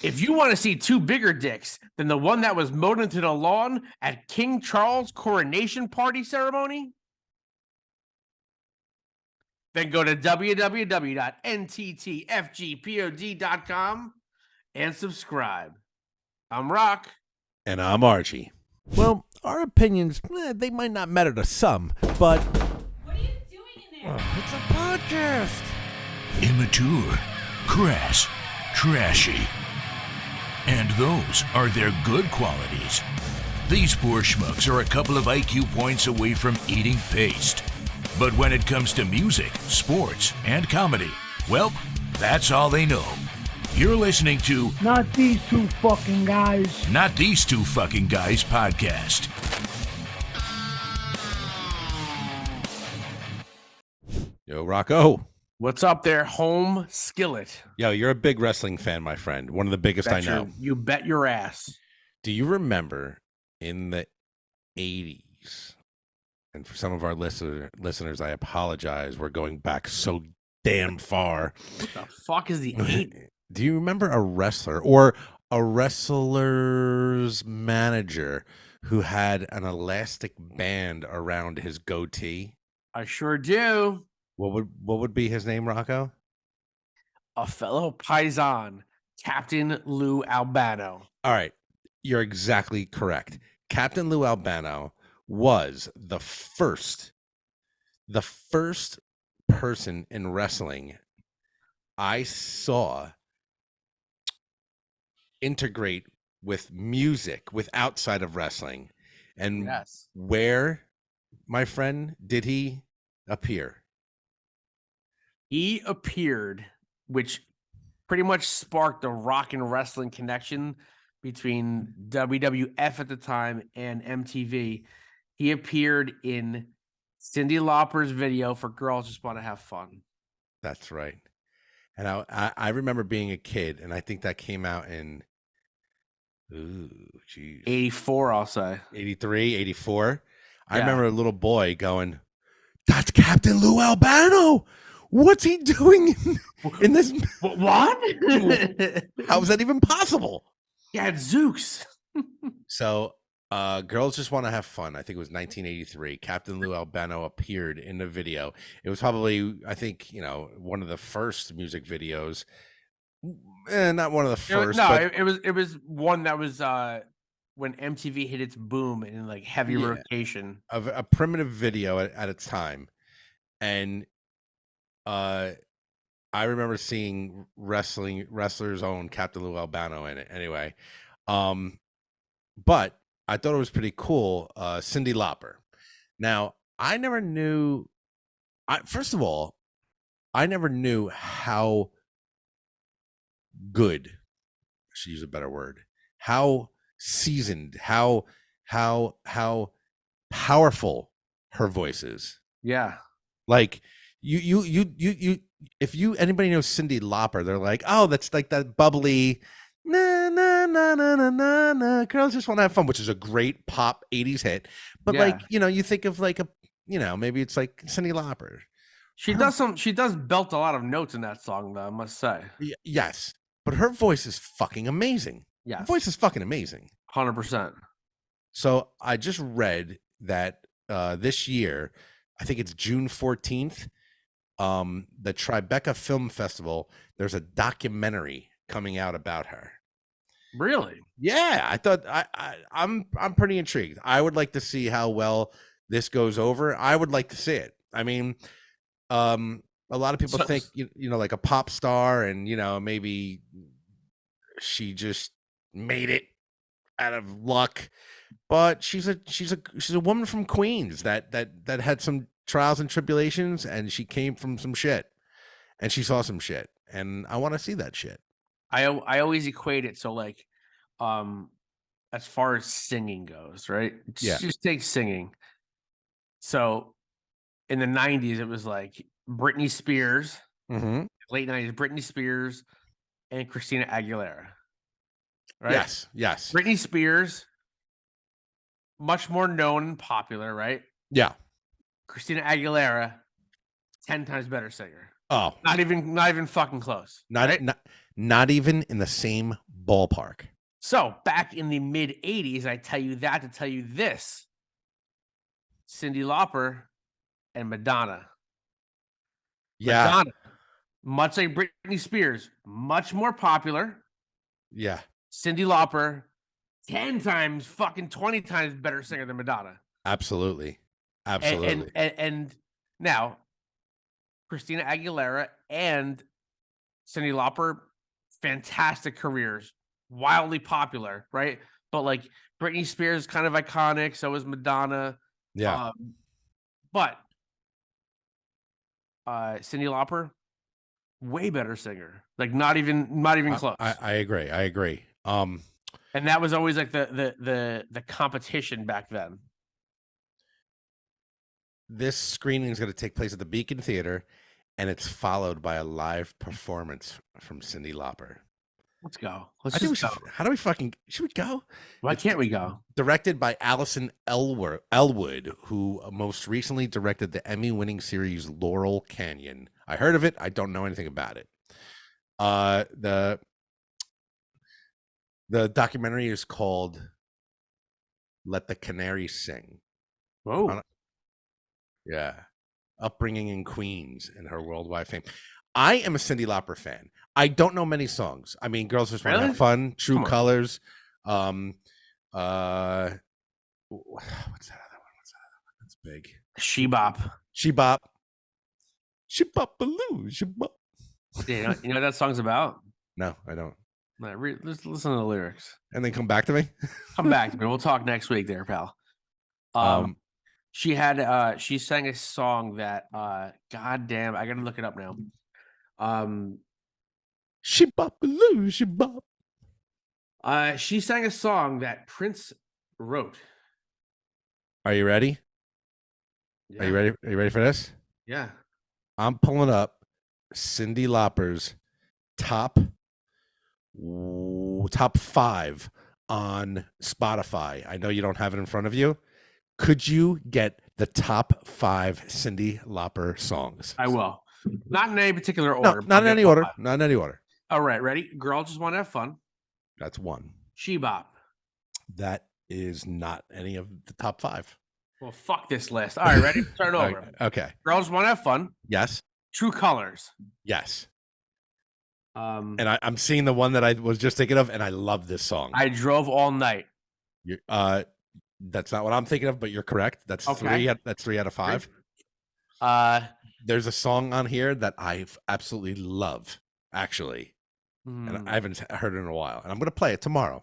If you want to see two bigger dicks than the one that was mowed into the lawn at King Charles' coronation party ceremony, then go to www.nttfgpod.com and subscribe. I'm Rock. And I'm Archie. Well, our opinions, they might not matter to some, but... What are you doing in there? It's a podcast. Immature, crass, trashy. And those are their good qualities. These poor schmucks are a couple of IQ points away from eating paste. But when it comes to music, sports, and comedy, well, that's all they know. You're listening to Not These Two Fucking Guys. Not These Two Fucking Guys podcast. Yo, Rocco. What's up there, home skillet? Yo, you're a big wrestling fan, my friend. One of the biggest I know. You bet your ass. Do you remember in the 80s, and for some of our listeners, I apologize, we're going back so damn far. What the fuck is the 80s? Do you remember a wrestler or a wrestler's manager who had an elastic band around his goatee? I sure do. What would be his name, Rocco? A fellow Paisan, Captain Lou Albano. All right, you're exactly correct. Captain Lou Albano was the first person in wrestling I saw integrate with music, with outside of wrestling. And Yes. Where, my friend, did he appear? He appeared, which pretty much sparked a rock and wrestling connection between WWF at the time and MTV. He appeared in Cyndi Lauper's video for Girls Just Want to Have Fun. That's right. And I remember being a kid, and I think that came out in 84, I'll say. 83, 84. I Yeah. remember a little boy going, "That's Captain Lou Albano. What's he doing in this? What? How is that even possible?" Yeah, it's Zooks. So, Girls Just Want to Have Fun. I think it was 1983. Captain Lou Albano appeared in the video. It was probably, I think, one of the first music videos. Not one of the first. It was one that was when MTV hit its boom in like heavy rotation. Of a primitive video at its time. And I remember seeing wrestlers own Captain Lou Albano in it. Anyway, but I thought it was pretty cool. Cyndi Lauper. Now, I never knew. First of all, I never knew how good. I should use a better word. How seasoned. How powerful her voice is. Yeah. Like you. If anybody knows Cyndi Lauper, they're like, oh, that's like that bubbly. Na na na na na na na. Girls Just Want to Have Fun, which is a great pop 80s hit. But Yeah. you think of like maybe it's like Cyndi Lauper. She does belt a lot of notes in that song, though, I must say. Yes, but her voice is fucking amazing. Yeah. Her voice is fucking amazing. 100%. So I just read that this year, I think it's June 14th, the Tribeca Film Festival, there's a documentary coming out about her. Really? Yeah, I thought I'm pretty intrigued. I would like to see how well this goes over. I would like to see it. I mean, a lot of people think like a pop star, and maybe she just made it out of luck. But she's a woman from Queens that had some trials and tribulations, and she came from some shit, and she saw some shit, and I want to see that shit. I always equate it so like as far as singing goes, right? Just take singing. So in the 90s it was like Britney Spears, late 90s Britney Spears and Christina Aguilera. Right? Yes. Britney Spears, much more known and popular, right? Yeah. Christina Aguilera, 10 times better singer. Oh, Not even fucking close. not even in the same Ballpark. So back in the mid 80s, I tell you that to tell you this. Cyndi Lauper and Madonna. Yeah. Madonna, much like Britney Spears, much more popular. Yeah. Cyndi Lauper, 10 times, fucking 20 times better singer than Madonna. Absolutely. Absolutely. And now, Christina Aguilera and Cyndi Lauper, fantastic careers, wildly popular, right? But like Britney Spears is kind of iconic, so is Madonna. Yeah. But Cyndi Lauper, way better singer. Like not even close. I agree. I agree. And that was always like the competition back then. This screening is going to take place at the Beacon Theater, and it's followed by a live performance from Cyndi Lauper. Let's go. How do we fucking should we go? Why can't we go? Directed by Allison Elwood, who most recently directed the Emmy-winning series Laurel Canyon. I heard of it. I don't know anything about it. The documentary is called Let the Canary Sing. Whoa. Yeah. Upbringing in Queens and her worldwide fame. I am a Cyndi Lauper fan. I don't know many songs. I mean, Girls Just Want to Have Fun, True Colors. What's that other one? That's big. She Bop. She Bop. She Bop Baloo. She Bop. Yeah, you know what that song's about? No, I don't. Let's listen to the lyrics. And then come back to me? Come back to me. We'll talk next week there, pal. She sang a song that goddamn, I gotta look it up now. She Bop Baloo. She Bop. She sang a song that Prince wrote. Are you ready? Yeah. Are you ready? Are you ready for this? Yeah. I'm pulling up Cyndi Lauper's top 5 on Spotify. I know you don't have it in front of you. Could you get the top 5 Cyndi Lauper songs? I will. Not in any particular order. No, not in any order. Not in any order. All right, ready? Girl Just Want to Have Fun. That's 1. She Bop. That is not any of the top 5. Well, fuck this list. All right, ready? Start over. Okay. Girl Just Want to Have Fun. Yes. True Colors. Yes. And I'm seeing the one that I was just thinking of, and I love this song. I Drove All Night. That's not what I'm thinking of, but you're correct. That's okay. 3. That's 3 out of 5. There's a song on here that I absolutely love, actually, and I haven't heard it in a while, and I'm going to play it tomorrow.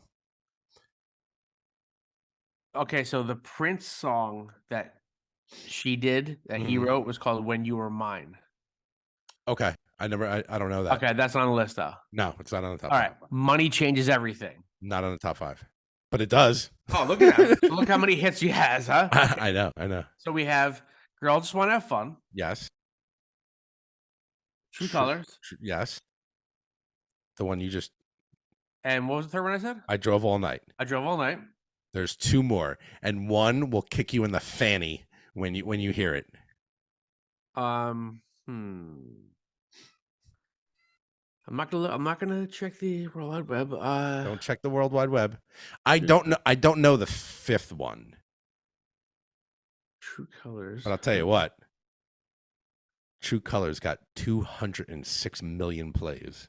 Okay, so the Prince song that she did that he wrote was called "When You Were Mine." Okay, I don't know that. Okay, that's not on the list though. No, it's not on the top. All 5. right, Money Changes Everything. Not on the top 5, but it does. Oh, look at that! Look how many hits she has, huh? Okay. I know. So we have "Girl Just Want to Have Fun." Yes. True Colors. Yes. The one you just. And what was the third one I said? I Drove All Night. I Drove All Night. There's 2 more, and one will kick you in the fanny when you hear it. I'm not gonna check the World Wide Web. Don't check the World Wide Web. I don't know the 5th one. True Colors. But I'll tell you what. True Colors got 206 million plays.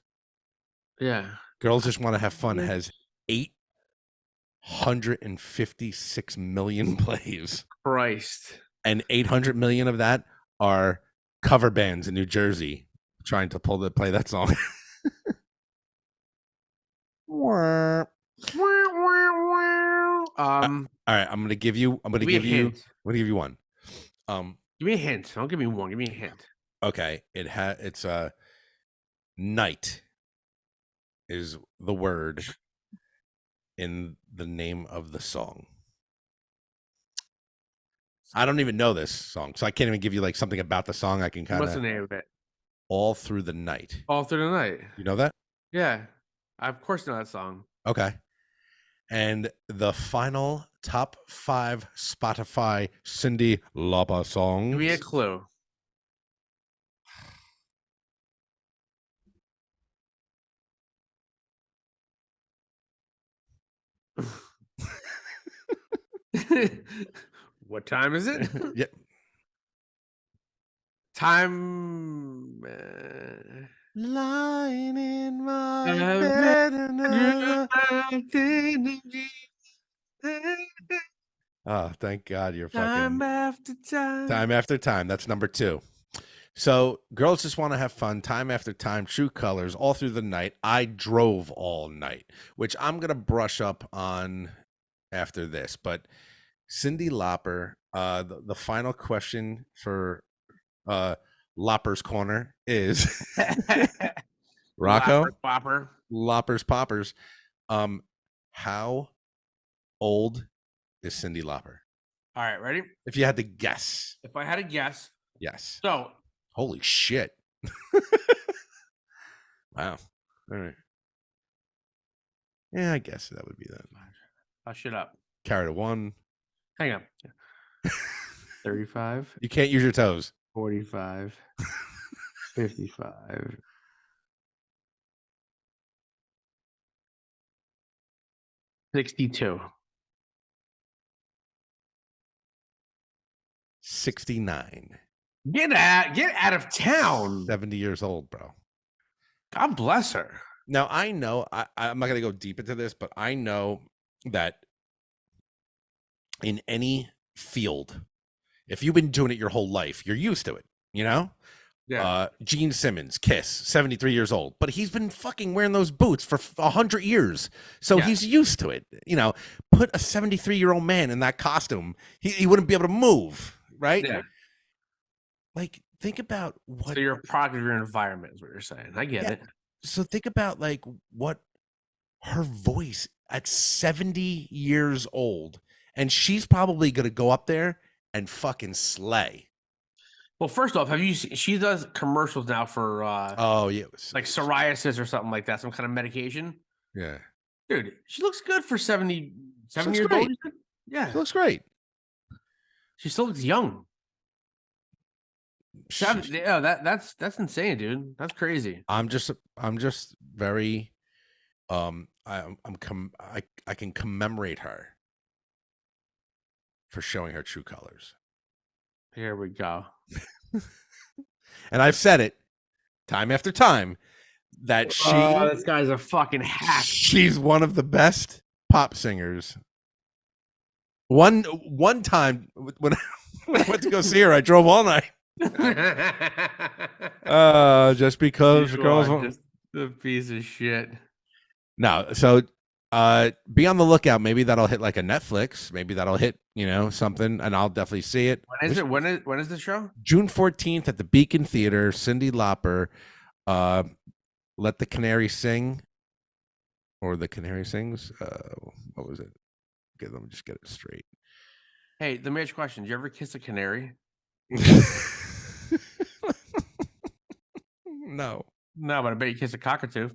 Yeah. Girls Just Want to Have Fun has 856 million plays. Christ. And 800 million of that are cover bands in New Jersey trying to play that song. All right, I'm gonna give you one. Give me a hint. Don't give me one. Give me a hint. Okay, it's night is the word in the name of the song. I don't even know this song, so I can't even give you like something about the song. I can kind of. What's the name of it? All Through the Night. All Through the Night. You know that? Yeah, I of course know that song. Okay. And the final top 5 Spotify Cyndi Lauper songs. Give me a clue. What time is it? Yeah. Time. Lying in my Uh, bed. Oh, thank God you're time fucking after time. time after time. That's number 2. So girls just want to have fun. Time after time. True colors all through the night. I drove all night, which I'm gonna brush up on after this. But Cyndi Lauper, the final question for Lauper's Corner is Rocco. Lauper's Poppers. How old is Cyndi Lauper? All right, ready? If you had to guess. If I had to guess, Yes. so Holy shit. Wow. All right. Yeah, I guess that would be that. I'll shut up. Carry to 1. Hang on. 35, You can't use your toes. 45, 55. 62. 69. Get out of town. 70 years old, bro. God bless her. Now, I know, I'm not going to go deep into this, but I know that in any field, if you've been doing it your whole life, you're used to it, you know? Yeah. Gene Simmons, Kiss, 73 years old, but he's been fucking wearing those boots for 100 years. So he's used to it. You know, put a 73-year-old man in that costume, he wouldn't be able to move, right? Yeah. Like, think about what. So you're a product of your environment is what you're saying. I get it. So think about like what her voice at 70 years old, and she's probably going to go up there and fucking slay. Well, first off, have you seen, she does commercials now for Oh yeah, like psoriasis or something like that, some kind of medication. Yeah. Dude, she looks good for 70 looks years great. old. Yeah. She looks great. She still looks young. Yeah, that's insane, dude. That's crazy. I'm just very I can commemorate her for showing her true colors. Here we go. And I've said it time after time that this guy's a fucking hack. She's one of the best pop singers. One time when I went to go see her, I drove all night. Just because the girls want just a piece of shit. No, so be on the lookout. Maybe that'll hit like a Netflix. Maybe that'll hit, something, and I'll definitely see it. When is it? When is the show? June 14th at the Beacon Theater. Cyndi Lauper, Let the Canary Sing, or The Canary Sings. What was it? Okay, let me just get it straight. Hey, let me ask you a question. Did you ever kiss a canary? No, but I bet you kiss a cockatoo.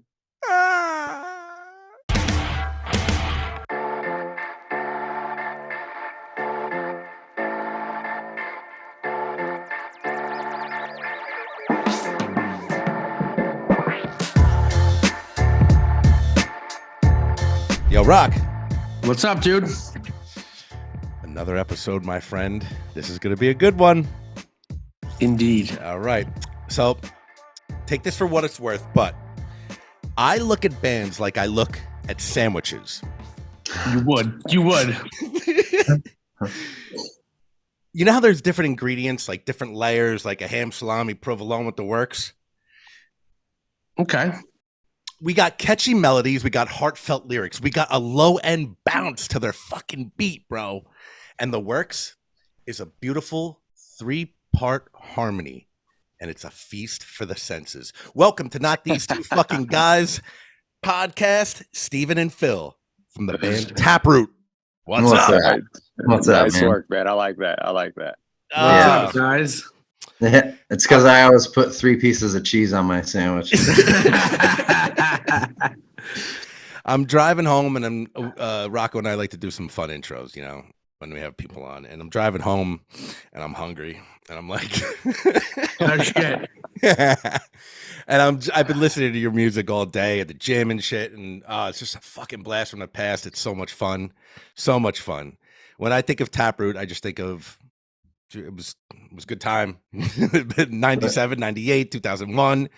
Yo, Rock. What's up, dude? Another episode, my friend. This is going to be a good one. Indeed. All right. So take this for what it's worth, but I look at bands like I look at sandwiches. You would. You know how there's different ingredients, like different layers, like a ham, salami, provolone with the works? Okay. We got catchy melodies. We got heartfelt lyrics. We got a low-end bounce to their fucking beat, bro. And the works is a beautiful 3-part harmony. And it's a feast for the senses. Welcome to Not These Two Fucking Guys podcast. Steven and Phil from the band Taproot. What's up? What's up, Nice man? work, man. I like that. What's up, guys? It's because I always put 3 pieces of cheese on my sandwich. I'm driving home, and Rocco and I like to do some fun intros, when we have people on, and I'm driving home and I'm hungry and I'm like, Oh, shit. and I've been listening to your music all day at the gym and shit, and it's just a fucking blast from the past. It's so much fun, so much fun. When I think of Taproot, I just think of it was good time. 97, 98, 2001,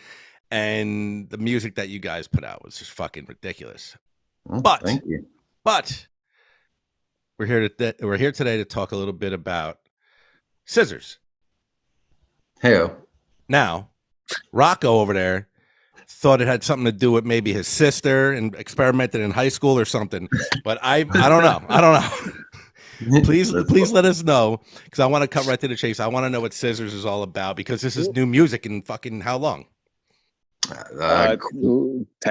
and the music that you guys put out was just fucking ridiculous. Well, thank you. But we're here today to talk a little bit about Scissors. Hey, Now, Rocco over there thought it had something to do with maybe his sister and experimented in high school or something. But I don't know. Please let us know, because I want to cut right to the chase. I want to know what Scissors is all about, because this is new music in fucking how long? 10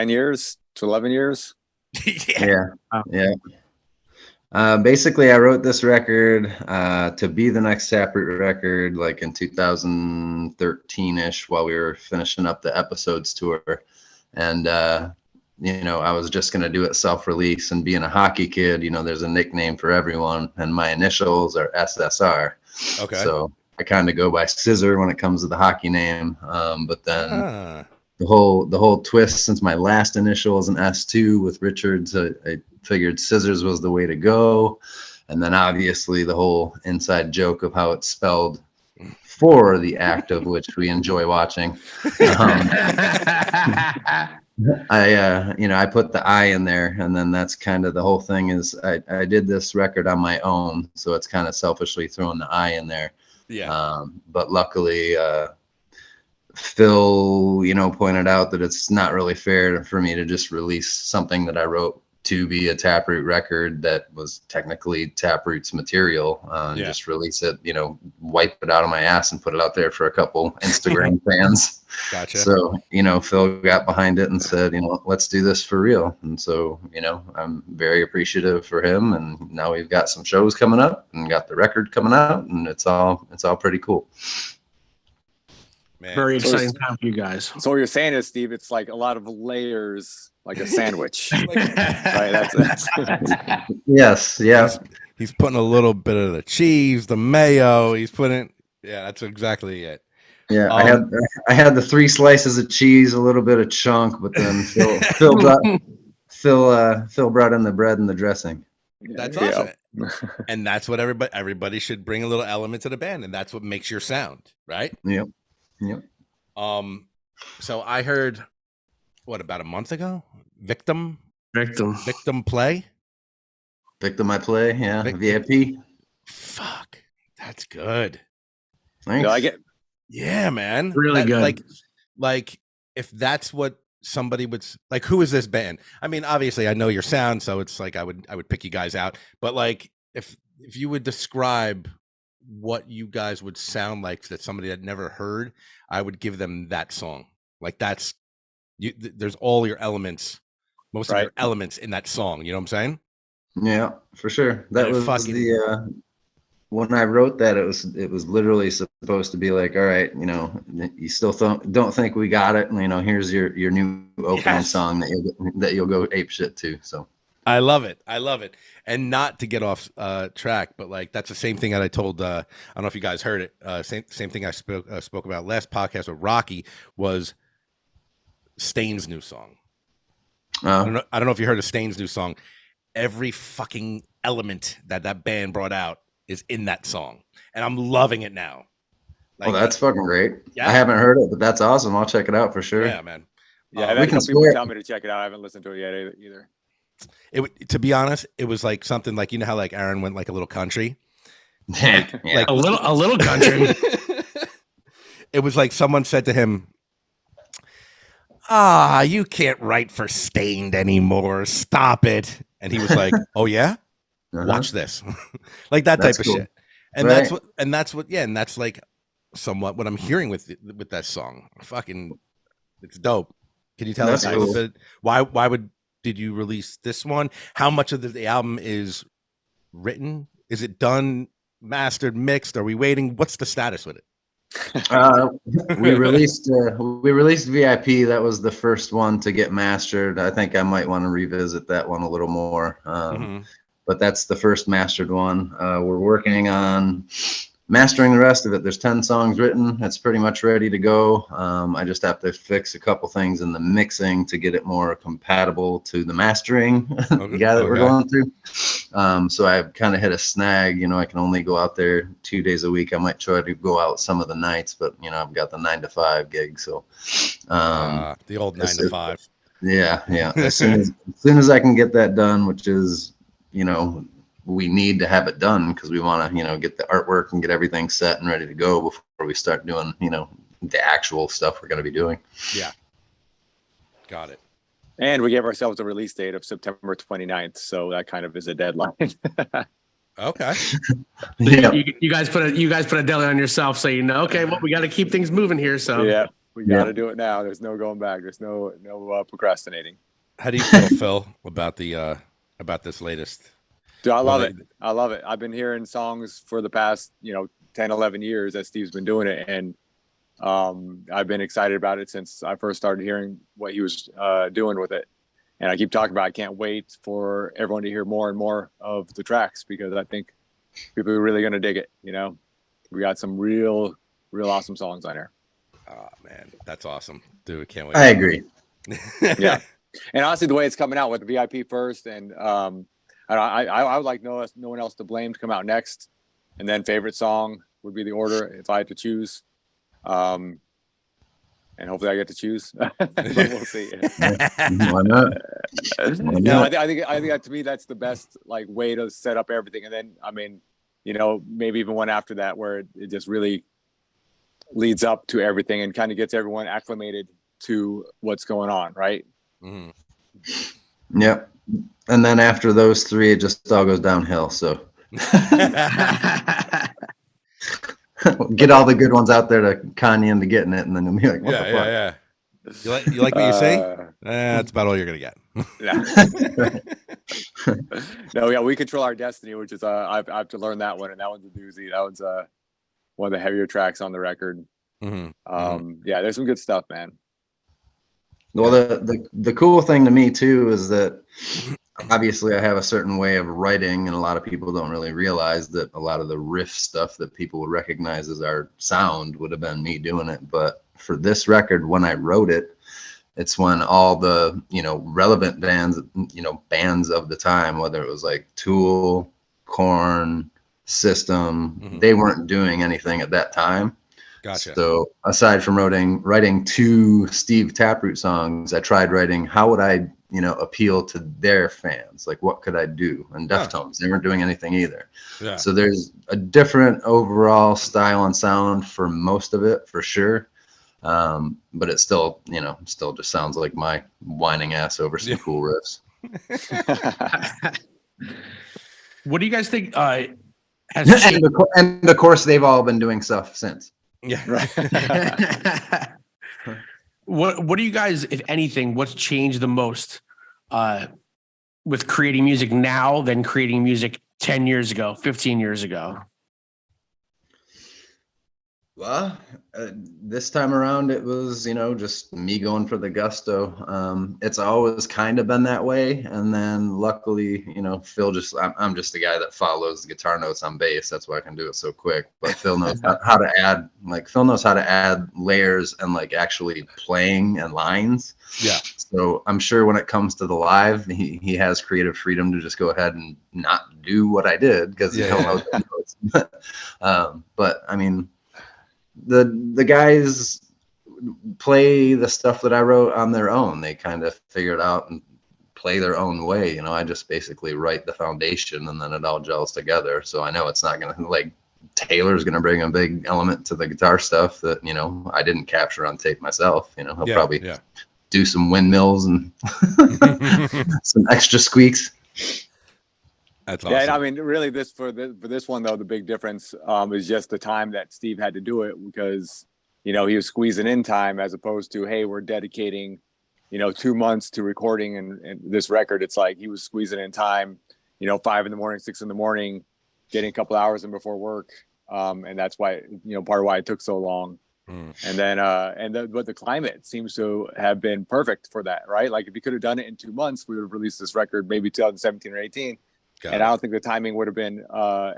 years to 11 years. Yeah. Basically, I wrote this record to be the next Taproot record, like in 2013-ish, while we were finishing up the episodes tour. And, I was just going to do it self-release, and being a hockey kid, there's a nickname for everyone, and my initials are SSR. Okay. So I kind of go by Scissor when it comes to the hockey name. But then the whole twist, since my last initial is an S2 with Richards, I figured Scissors was the way to go. And then obviously the whole inside joke of how it's spelled for the act of which we enjoy watching. I put the I in there, and then that's kind of the whole thing is I did this record on my own, so it's kind of selfishly throwing the I in there. Yeah. But luckily, Phil, pointed out that it's not really fair for me to just release something that I wrote to be a Taproot record that was technically Taproot's material. Just release it, wipe it out of my ass and put it out there for a couple Instagram fans. Gotcha. So, Phil got behind it and said, let's do this for real. And so, I'm very appreciative for him. And now we've got some shows coming up and got the record coming out, and it's all pretty cool. Man. Very exciting time for you guys. So what you're saying is, Steve, it's like a lot of layers, like a sandwich. Right? That's Yes. Yeah. He's putting a little bit of the cheese, the mayo. He's putting, that's exactly it. Yeah, I had the 3 slices of cheese, a little bit of chunk, but then Phil brought in the bread and the dressing. That's awesome. And that's what everybody should bring a little element to the band, and that's what makes your sound, right? Yep. So I heard about a month ago? Victim play. Victim I play, yeah. VIP. Fuck. That's good. Thanks. Yeah, man. Really good. Like if that's what somebody would like, who is this band? I mean, obviously I know your sound, so it's like I would pick you guys out. But like if you would describe what you guys would sound like that somebody had never heard, I would give them that song. Like that's there's all your elements, most of your elements in that song. You know what I'm saying? Yeah, for sure. That was the when I wrote that, it was literally supposed to be like, all right, you still don't think we got it, and here's your new opening song that you'll go ape shit to. So I love it. And not to get off track, but like that's the same thing that I told. I don't know if you guys heard it. Same thing I spoke about last podcast with Rocky was Stain's new song. I don't know if you heard of Stain's new song. Every fucking element that band brought out is in that song, and I'm loving it now. Like, that's fucking great. Yeah. I haven't heard it, but that's awesome. I'll check it out for sure. Yeah, man. Yeah, I've had some people tell me to check it out. I haven't listened to it yet either. To be honest, it was like something like, how like Aaron went like a little country. Like a little country. It was like someone said to him, you can't write for Stained anymore. Stop it. And he was like, oh yeah? Watch this. Like that type of shit. And that's like somewhat what I'm hearing with that song. Fucking, it's dope. Can you tell us a little bit why did you release this one? How much of the album is written? Is it done, mastered, mixed? Are we waiting? What's the status with it? We released VIP. That was the first one to get mastered. I think I might want to revisit that one a little more. but that's the first mastered one. We're working on mastering the rest of it. There's 10 songs written. It's pretty much ready to go. I just have to fix a couple things in the mixing to get it more compatible to the mastering guy that we're going through. So I've kind of hit a snag. I can only go out there 2 days a week. I might try to go out some of the nights, but I've got the 9 to 5 gig. So the old 9 to 5. Yeah. As soon as I can get that done, which is, we need to have it done because we want to, get the artwork and get everything set and ready to go before we start doing, the actual stuff we're going to be doing. Yeah. Got it. And we gave ourselves a release date of September 29th. So that kind of is a deadline. Okay. Yeah. You guys put a deadline on yourself, so okay, well, we got to keep things moving here. So yeah, we got to do it now. There's no going back. There's no procrastinating. How do you feel, Phil, about about this latest? Dude, I love it. I love it. I've been hearing songs for the past, 10, 11 years that Steve's been doing it. And I've been excited about it since I first started hearing what he was doing with it. And I keep talking about I can't wait for everyone to hear more and more of the tracks because I think people are really going to dig it. We got some real awesome songs on here. Oh, man, that's awesome. Dude, can't wait. I agree. Yeah. And honestly, the way it's coming out with the VIP first and I would like no one else to blame to come out next, and then favorite song would be the order if I had to choose. And hopefully I get to choose. But we'll see. Why not? No, I think that, to me that's the best way to set up everything, and then maybe even one after that where it just really leads up to everything and kind of gets everyone acclimated to what's going on, right? Mm-hmm. Yep. And then after those 3, it just all goes downhill. So get all the good ones out there to con you into getting it, and then you'll be like, what the fuck? Yeah. You like what you see? That's about all you're gonna get. No, yeah, we control our destiny, which is I have to learn that one, and that one's a doozy. That one's one of the heavier tracks on the record. Mm-hmm. Yeah, there's some good stuff, man. Well, the cool thing to me too is that obviously I have a certain way of writing, and a lot of people don't really realize that a lot of the riff stuff that people would recognize as our sound would have been me doing it. But for this record, when I wrote it, it's when all the relevant bands of the time, whether it was like Tool, Korn, System, they weren't doing anything at that time. Gotcha. So aside from writing 2 Steve Taproot songs, I tried writing how would I appeal to their fans, like what could I do? And Deftones, they weren't doing anything either. Yeah. So there's a different overall style and sound for most of it, for sure. But it still still just sounds like my whining ass over some cool riffs. What do you guys think and of course they've all been doing stuff since. Yeah. Right. What do you guys, if anything, what's changed the most with creating music now than creating music 10 years ago, 15 years ago? Well, this time around, it was, just me going for the gusto. It's always kind of been that way. And then luckily, Phil I'm just the guy that follows the guitar notes on bass. That's why I can do it so quick. But Phil knows how to add layers and actually playing and lines. Yeah. So I'm sure when it comes to the live, he has creative freedom to just go ahead and not do what I did because he'll know the notes. But I mean, the guys play the stuff that I wrote on their own. They kind of figure it out and play their own way. I just basically write the foundation and then it all gels together. So I know it's not going to Taylor's going to bring a big element to the guitar stuff that, I didn't capture on tape myself. He'll probably do some windmills and some extra squeaks. That's awesome. Yeah, and I mean, really, for this one though, the big difference is just the time that Steve had to do it because he was squeezing in time as opposed to, hey, we're dedicating 2 months to recording and this record. It's like he was squeezing in time, 5 a.m, 6 a.m, getting a couple hours in before work, and that's why part of why it took so long. And then but the climate seems to have been perfect for that, right? Like if he could have done it in 2 months, we would have released this record maybe 2017 or 18. And I don't think the timing would have been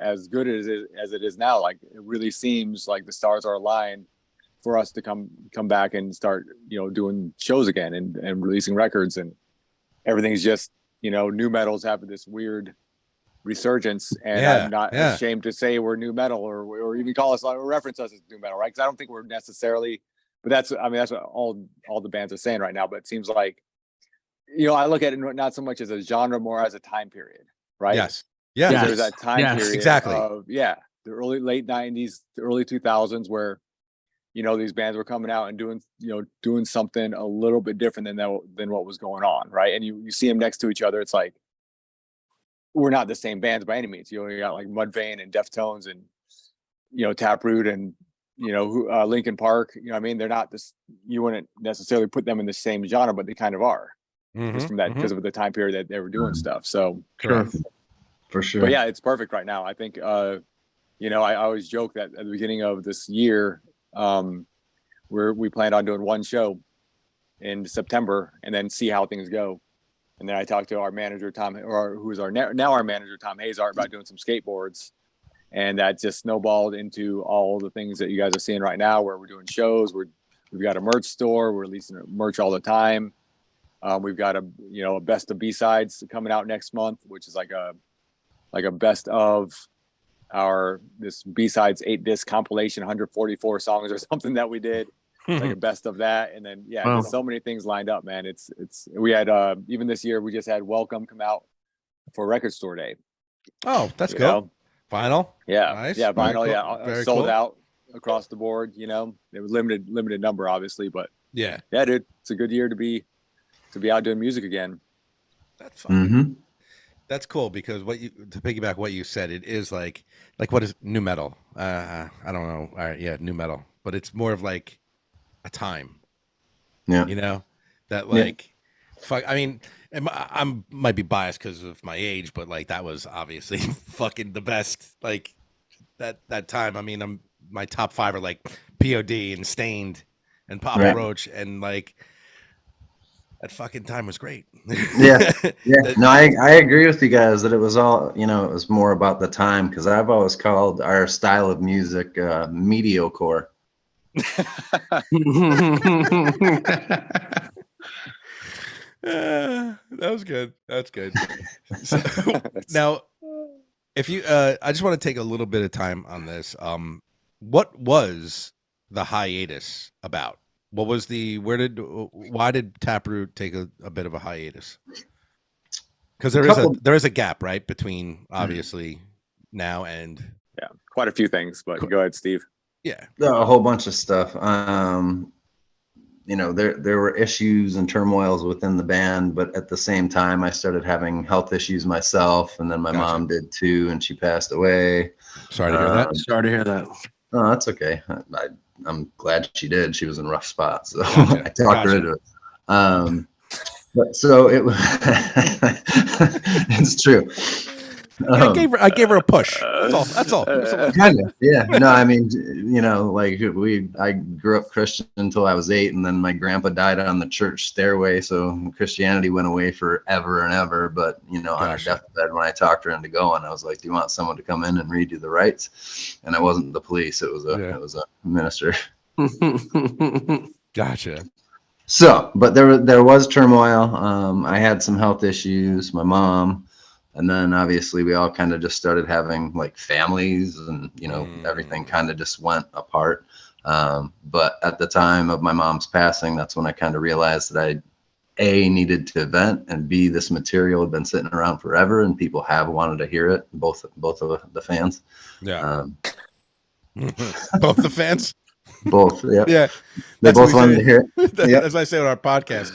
as good as it is now. Like, it really seems like the stars are aligned for us to come back and start, doing shows again and releasing records, and everything's just, new metal's having this weird resurgence, and I'm not ashamed to say we're new metal or even call us or reference us as new metal, right? Because I don't think we're necessarily, but that's what all the bands are saying right now. But it seems like, I look at it not so much as a genre, more as a time period, right? Yes. There's that time period exactly of the late 90s, the early 2000s, where these bands were coming out and doing something a little bit different than what was going on, right? And you see them next to each other, it's like, we're not the same bands by any means. You got like Mudvayne and Deftones and Taproot and Linkin Park. I mean, they're not this. You wouldn't necessarily put them in the same genre, but they kind of are, just from that because of the time period that they were doing stuff. So for sure. But yeah, it's perfect right now. I think I always joke that at the beginning of this year, we planned on doing one show in September and then see how things go. And then I talked to our manager, who's our manager, Tom Hazart, about doing some skateboards. And that just snowballed into all the things that you guys are seeing right now, where we're doing shows. We've got a merch store. We're releasing merch all the time. We've got a best of B-sides coming out next month, which is like a best of this B-sides 8-disc compilation, 144 songs or something that we did. Like a best of that, and then there's so many things lined up, man. We had even this year we just had Welcome come out for Record Store Day. Oh, that's cool. Vinyl, nice. Vinyl, very sold cool. out across the board. It was limited number, obviously, but yeah, dude, it's a good year to be out doing music again. That's fun. That's cool, because to piggyback what you said, it is like what is new metal? I don't know. All right, new metal, but it's more of like a time, that like, fuck. I mean, I might be biased because of my age, but like that was obviously fucking the best. Like that time. I mean, my top 5 are like POD and Stained and Papa Roach, and like that fucking time was great. No, I agree with you guys that it was all, it was more about the time, because I've always called our style of music mediocre. That was good. That's good. So, now, if you, I just want to take a little bit of time on this. What was the hiatus about? What was why did Taproot take a bit of a hiatus? Because there is a gap, right, between obviously now and quite a few things. But go ahead, Steve. Yeah, a whole bunch of stuff. There were issues and turmoils within the band, but at the same time, I started having health issues myself, and then my mom did too, and she passed away. Sorry to hear that. Sorry to hear that. Oh, that's okay. I'm glad she did. She was in a rough spot, so I talked her into it. But so it was. It's true. I gave her a push. That's all. Kind of, yeah. No, I mean, I grew up Christian until I was 8, and then my grandpa died on the church stairway, so Christianity went away forever and ever. But on her deathbed, when I talked her into going, I was like, "Do you want someone to come in and read you the rites?" And it wasn't the police; it was a minister. Gotcha. So, but there was turmoil. I had some health issues. My mom. And then obviously we all kind of just started having like families, and everything kind of just went apart. But at the time of my mom's passing, that's when I kind of realized that I needed to vent, and B, this material had been sitting around forever and people have wanted to hear it. Both of the fans. Yeah. Both the fans. Both. Yeah. Yeah. They both wanted to hear it. As I say on our podcast.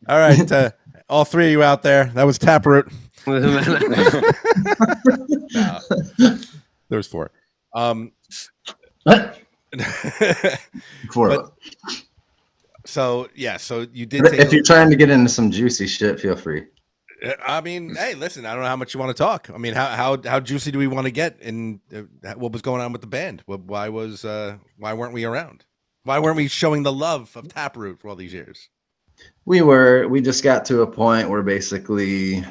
All right. All 3 of you out there, that was Taproot. No, there was 4. So you did. If you're trying to get into some juicy shit, feel free. I mean, hey, listen, I don't know how much you want to talk. I mean, how juicy do we want to get? And what was going on with the band? Why weren't we around? Why weren't we showing the love of Taproot for all these years? We just got to a point where basically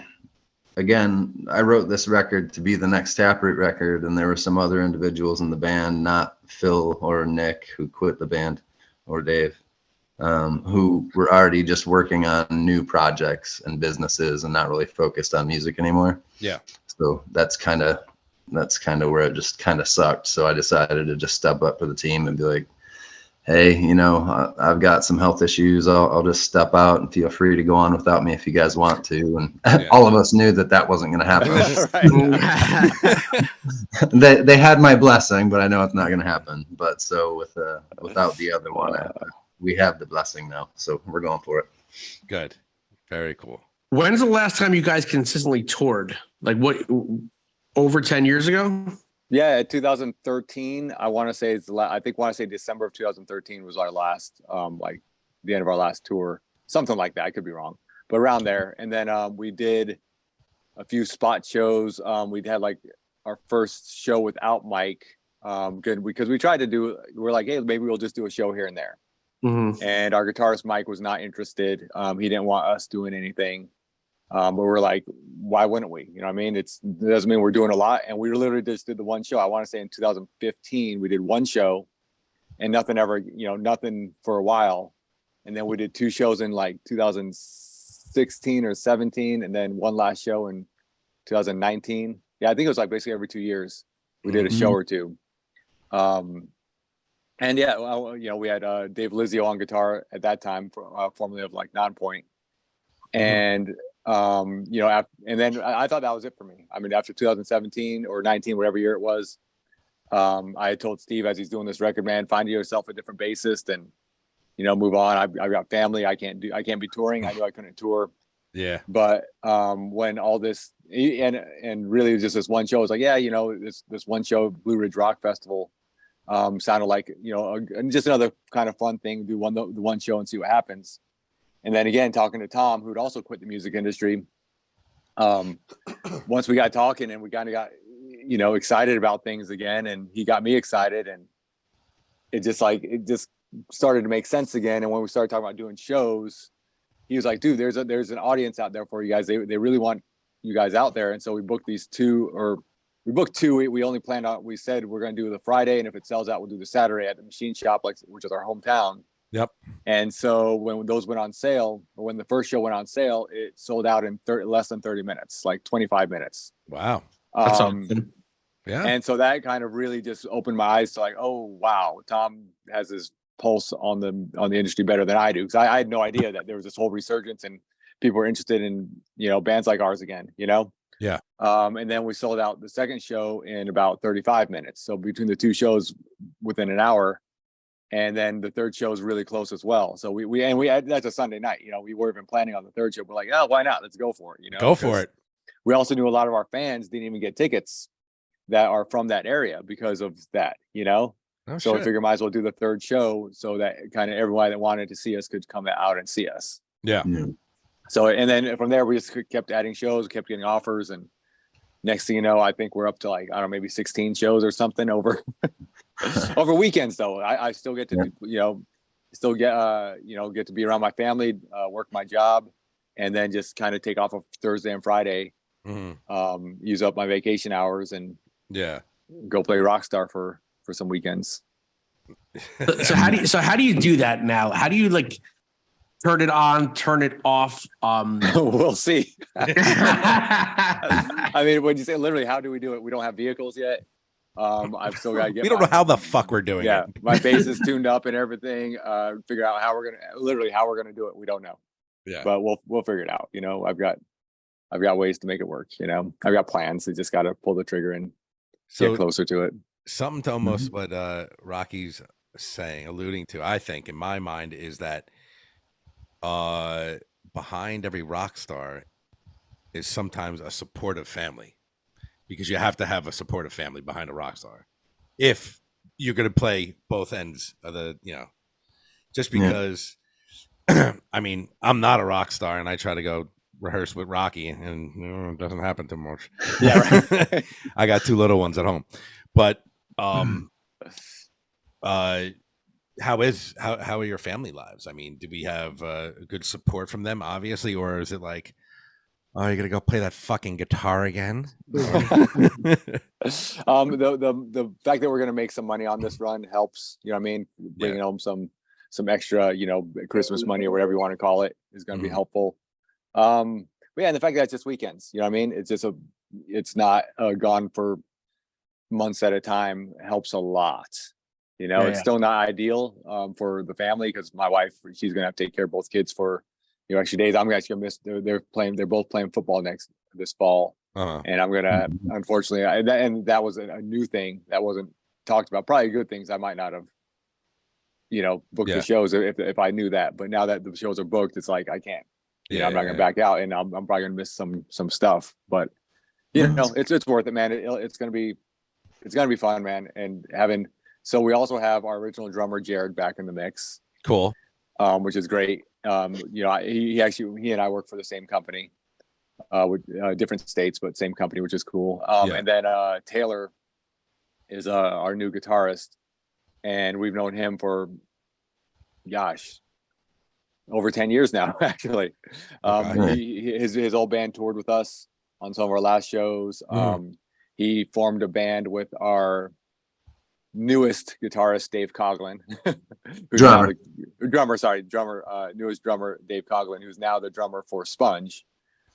again, I wrote this record to be the next Taproot record, and there were some other individuals in the band, not Phil or Nick, who quit the band, or Dave, who were already just working on new projects and businesses and not really focused on music anymore. Yeah. So that's kind of where it just kind of sucked. So I decided to just step up for the team and be like, hey, you know, I've got some health issues. I'll just step out and feel free to go on without me if you guys want to. And all of us knew that wasn't going to happen. They had my blessing, but I know it's not going to happen. But so without the other one, we have the blessing now. So we're going for it. Good. Very cool. When's the last time you guys consistently toured? Like what, over 10 years ago? Yeah, 2013. I want to say December of 2013 was our last, like the end of our last tour, something like that. I could be wrong, but around there. And then we did a few spot shows. We'd had like our first show without Mike. Good, because we tried to we're like, hey, maybe we'll just do a show here and there. Mm-hmm. And our guitarist Mike was not interested. He didn't want us doing anything. But we're like, why wouldn't we? You know what I mean? It doesn't mean we're doing a lot. And we literally just did the one show. I want to say in 2015, we did one show and nothing for a while. And then we did two shows in like 2016 or 17. And then one last show in 2019. Yeah, I think it was like basically every 2 years we did a show or two. And yeah, well, you know, we had Dave Lizio on guitar at that time, formerly of like Nonpoint. And you know, and then I thought that was it for me. I mean, after 2017 or 19, whatever year it was, I had told Steve as he's doing this record, man, find yourself a different bassist and, you know, move on. I've got family. I can't be touring. I knew I couldn't tour. Yeah. But when all this and really just this one show was like, yeah, you know, this one show, Blue Ridge Rock Festival, sounded like, you know, just another kind of fun thing. Do the one show and see what happens. And then again, talking to Tom, who'd also quit the music industry. Once we got talking and we kind of got, you know, excited about things again, and he got me excited, and it just started to make sense again. And when we started talking about doing shows, he was like, dude, there's an audience out there for you guys. They really want you guys out there. And so we booked two. We only planned out, we said we're going to do the Friday, and if it sells out, we'll do the Saturday at the Machine Shop, which is our hometown. Yep. And so when those went on sale, or when the first show went on sale, it sold out in less than 30 minutes, like 25 minutes. Wow. That's awesome. Yeah. And so that kind of really just opened my eyes to like, oh, wow, Tom has his pulse on the industry better than I do. Because I had no idea that there was this whole resurgence and people were interested in, you know, bands like ours again, you know? Yeah. And then we sold out the second show in about 35 minutes. So between the two shows within an hour. And then the third show is really close as well. So we had, that's a Sunday night. You know, we weren't even planning on the third show. We're like, oh, why not? Let's go for it. You know, go for it. We also knew a lot of our fans didn't even get tickets that are from that area because of that. You know, so we figured might as well do the third show so that kind of everybody that wanted to see us could come out and see us. Yeah. So and then from there we just kept adding shows, kept getting offers, and next thing you know, I think we're up to like, I don't know, maybe 16 shows or something over weekends though. I still get to, you know, get to be around my family, work my job, and then just kind of take off of Thursday and Friday, use up my vacation hours and go play Rockstar for some weekends. So how do you do that now? How do you like turn it on, turn it off? We'll see. I mean, when you say literally, how do we do it? We don't have vehicles yet. I've still got to get. We don't know how the fuck we're doing it. My bass is tuned up and everything. Figure out how we're gonna do it. We don't know. Yeah, but we'll figure it out. You know, I've got ways to make it work. You know, I've got plans. I just got to pull the trigger and get closer to it. Something to almost what Rocky's alluding to, I think, in my mind, is that behind every rock star is sometimes a supportive family, because you have to have a supportive family behind a rock star if you're going to play both ends of the, you know, just because I mean, I'm not a rock star and I try to go rehearse with Rocky and it doesn't happen too much. Yeah, right. I got two little ones at home, but how are your family lives? I mean, do we have good support from them, obviously, or is it like Oh, you're gonna go play that fucking guitar again? The fact that we're gonna make some money on this run helps. You know what I mean? Bringing home some extra, Christmas money or whatever you want to call it is gonna be helpful. But yeah, and the fact that it's just weekends. You know what I mean? It's not gone for months at a time helps a lot. It's still not ideal for the family because my wife, she's gonna have to take care of both kids for extra days. I'm actually gonna miss. They're both playing football this fall, and I'm gonna unfortunately. And that was a new thing that wasn't talked about. Probably good things. I might not have, booked the shows if I knew that. But now that the shows are booked, it's like I can't. I'm not gonna back out, and I'm probably gonna miss some stuff. But it's worth it, man. It's gonna be fun, man. And so we also have our original drummer Jared back in the mix. Cool. Which is great. He and I work for the same company, with different states, but same company, which is cool. And then Taylor is our new guitarist, and we've known him for, over 10 years now, actually. His old band toured with us on some of our last shower He formed a band with our newest guitarist Dave Coughlin, newest drummer Dave Coughlin, who's now the drummer for Sponge.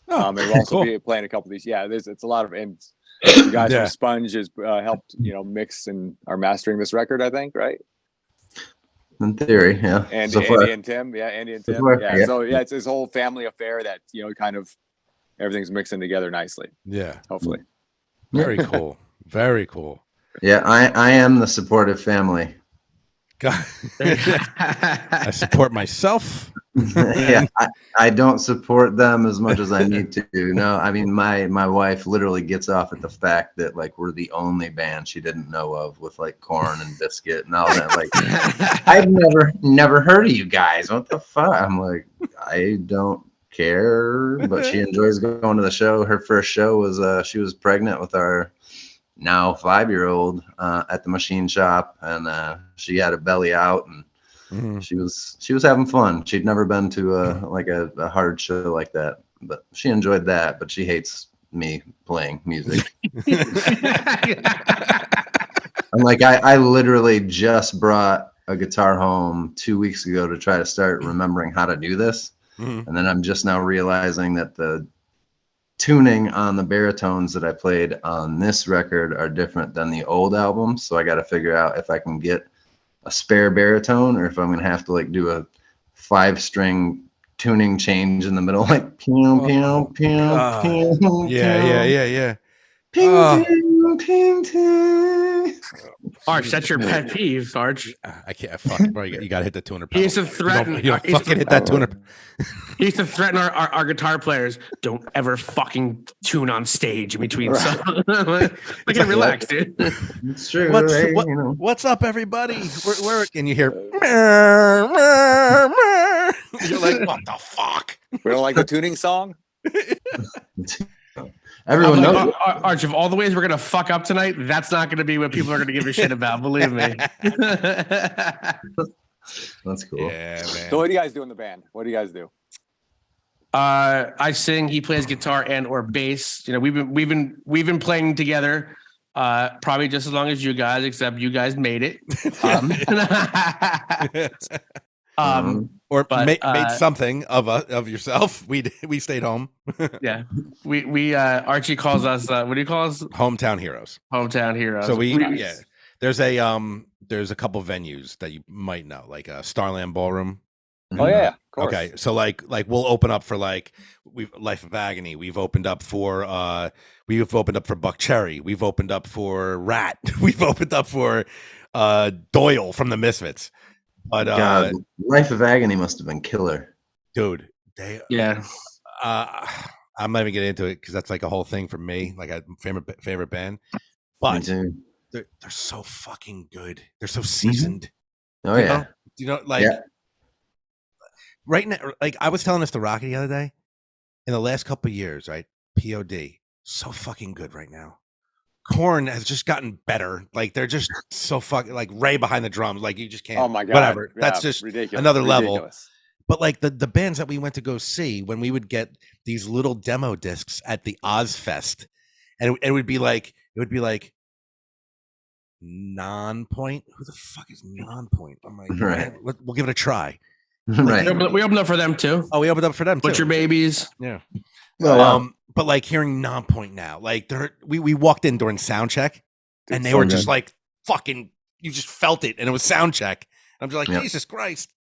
And we'll also be playing a couple of these. It's a lot of, and the guys from Sponge has helped mix and are mastering this record, I think, right? In theory, yeah. And So Andy and Tim. So it's this whole family affair that kind of everything's mixing together nicely. Hopefully. Very cool. Very cool. Yeah, I am the supportive family. I support myself. Yeah, I don't support them as much as I need to. No, I mean my wife literally gets off at the fact that like we're the only band she didn't know of with like Korn and Biscuit and all that. Like I've never heard of you guys. What the fuck? I'm like, I don't care, but she enjoys going to the show. Her first show was she was pregnant with our now 5-year-old at the machine shop, and she had a belly out, and she was having fun. She'd never been to a hard show like that, but she enjoyed that. But she hates me playing music. I'm like, I literally just brought a guitar home 2 weeks ago to try to start remembering how to do this, and then I'm just now realizing that the tuning on the baritones that I played on this record are different than the old albums. So I got to figure out if I can get a spare baritone or if I'm going to have to like do a 5-string tuning change in the middle, like pew, pew, pew, pew, yeah. Ping, ping, ping, ping. Arch, that's your pet peeve, Arch. I can't. Fuck, bro, you got to hit the tuner. He used to threaten. You don't fucking hit that tuner. He used to threaten our guitar players. Don't ever fucking tune on stage in between songs. Like, relax, dude. It's true. What's up, everybody? We're and you hear. You're like, what the fuck? We don't like the tuning song. Everyone knows. Arch, of all the ways we're gonna fuck up tonight, that's not gonna be what people are gonna give a shit about. Believe me. That's cool. Yeah, man. So what do you guys do in the band? What do you guys do? I sing. He plays guitar and or bass. We've been playing together probably just as long as you guys, except you guys made it. Made something of yourself. We stayed home. Yeah, we Archie calls us. What do you call us? Hometown heroes. Hometown heroes. So there's a couple venues that you might know, like Starland Ballroom. Oh yeah, of course. Okay, so like we'll open up for we've Life of Agony. We've opened up for Buck Cherry. We've opened up for Rat. We've opened up for Doyle from the Misfits. But God, Life of Agony must have been killer, dude. Yeah. I'm not even getting into it because that's like a whole thing for me, like a favorite band. But they're so fucking good. They're so seasoned. Oh yeah. Right now, like I was telling this to Rocky the other day. In the last couple of years, right? POD, so fucking good right now. Korn has just gotten better. Like they're just so fucking like Ray behind the drums. Like you just can't. Oh my god! Whatever. Yeah, that's just ridiculous. another level. But like the bands that we went to go see, when we would get these little demo discs at the Ozfest, and it would be like Non-Point. Who the fuck is Non-Point? I'm like, Right. we'll give it a try. Right. We opened up for them too. Oh, we opened up for them too. Butcher Babies. Yeah. Oh, But like hearing Non-Point now, like we walked in during sound check, and they were just like fucking. You just felt it, and it was sound check. I'm just like, Jesus Christ.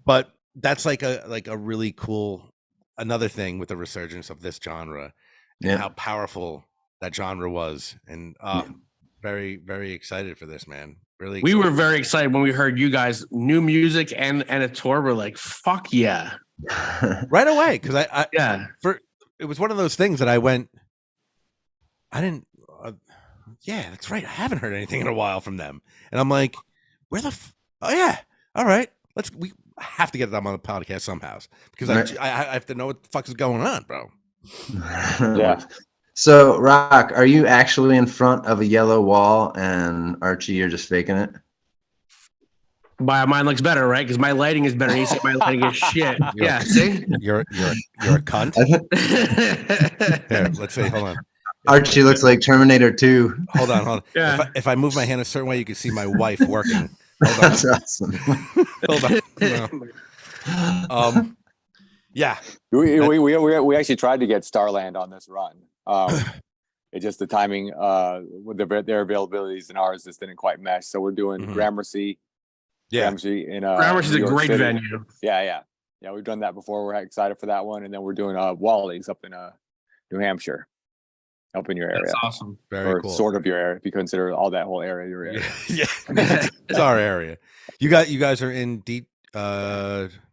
But that's like a really cool another thing with the resurgence of this genre and how powerful that genre was, and very, very excited for this, man. Really excited. We were very excited when we heard you guys new music and a tour. We're like, fuck yeah. Right away, because I it was one of those things that I didn't yeah, that's right, I haven't heard anything in a while from them, and I'm like, where the oh yeah, all right, we have to get them on the podcast somehow, because I have to know what the fuck is going on, bro. Yeah. So, Rock, are you actually in front of a yellow wall, and Archie, you're just faking it? Mine looks better, right? Because my lighting is better. You say my lighting is shit. Yeah, see? You're a cunt. Here, let's see. Hold on. Archie looks like Terminator 2. Hold on. Yeah. If I move my hand a certain way, you can see my wife working. Hold on. That's awesome. Hold on. No. Yeah. We actually tried to get Starland on this run. It's just the timing with their availabilities and ours just didn't quite mesh. So we're doing Gramercy. Yeah. Gramercy in Gramercy's a great City. venue. Yeah. We've done that before. We're excited for that one, and then we're doing Wally's up in New Hampshire, up in your area. That's awesome. Very cool. Sort of your area, if you consider all that whole area your area. Yeah. It's our area. You guys are in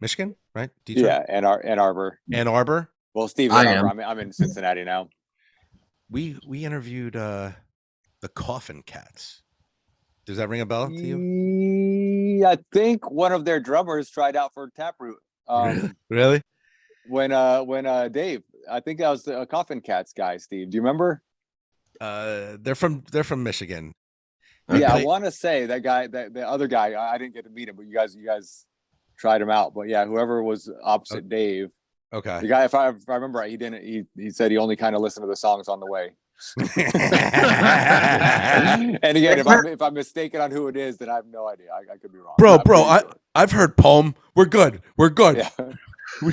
Michigan, right? Detroit? Yeah, Ann Arbor. Ann Arbor. Well, Steve's in Ann Arbor. I'm in Cincinnati now. We interviewed the Coffin Cats. Does that ring a bell to you? I think one of their drummers tried out for Taproot. Really? When Dave, I think that was the Coffin Cats guy. Steve, do you remember? They're from Michigan. Yeah, I want to say that guy, the other guy. I didn't get to meet him, but you guys tried him out. But yeah, whoever was opposite Dave. Okay. The guy, if I remember right, he didn't. He said he only kind of listened to the songs on the way. And again, if I'm mistaken on who it is, then I have no idea. I could be wrong. Bro, I've heard Poem. We're good. Yeah. we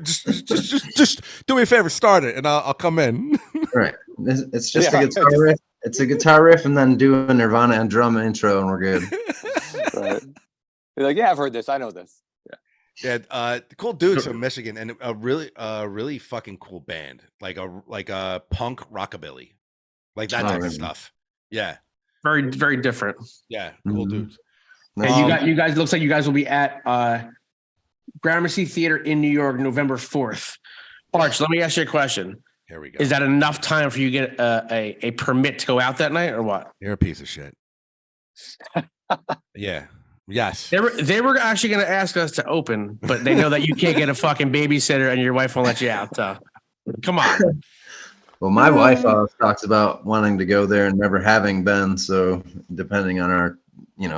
just do me a favor, start it, and I'll come in. Right. It's just a guitar riff. It's a guitar riff, and then do a Nirvana and drum intro, and we're good. Right. You're like, yeah, I've heard this. I know this. Yeah, cool dudes from Michigan, and a really fucking cool band, like a punk rockabilly, like that type of stuff. Yeah, very, very different. Yeah, cool dudes. And you guys looks like you guys will be at Gramercy Theater in New York, November 4th. Arch, let me ask you a question. Here we go. Is that enough time for you to get a permit to go out that night, or what? You're a piece of shit. Yeah. Yes. They were actually going to ask us to open, but they know that you can't get a fucking babysitter and your wife won't let you out. So come on. Well, my wife talks about wanting to go there and never having been. So depending on our,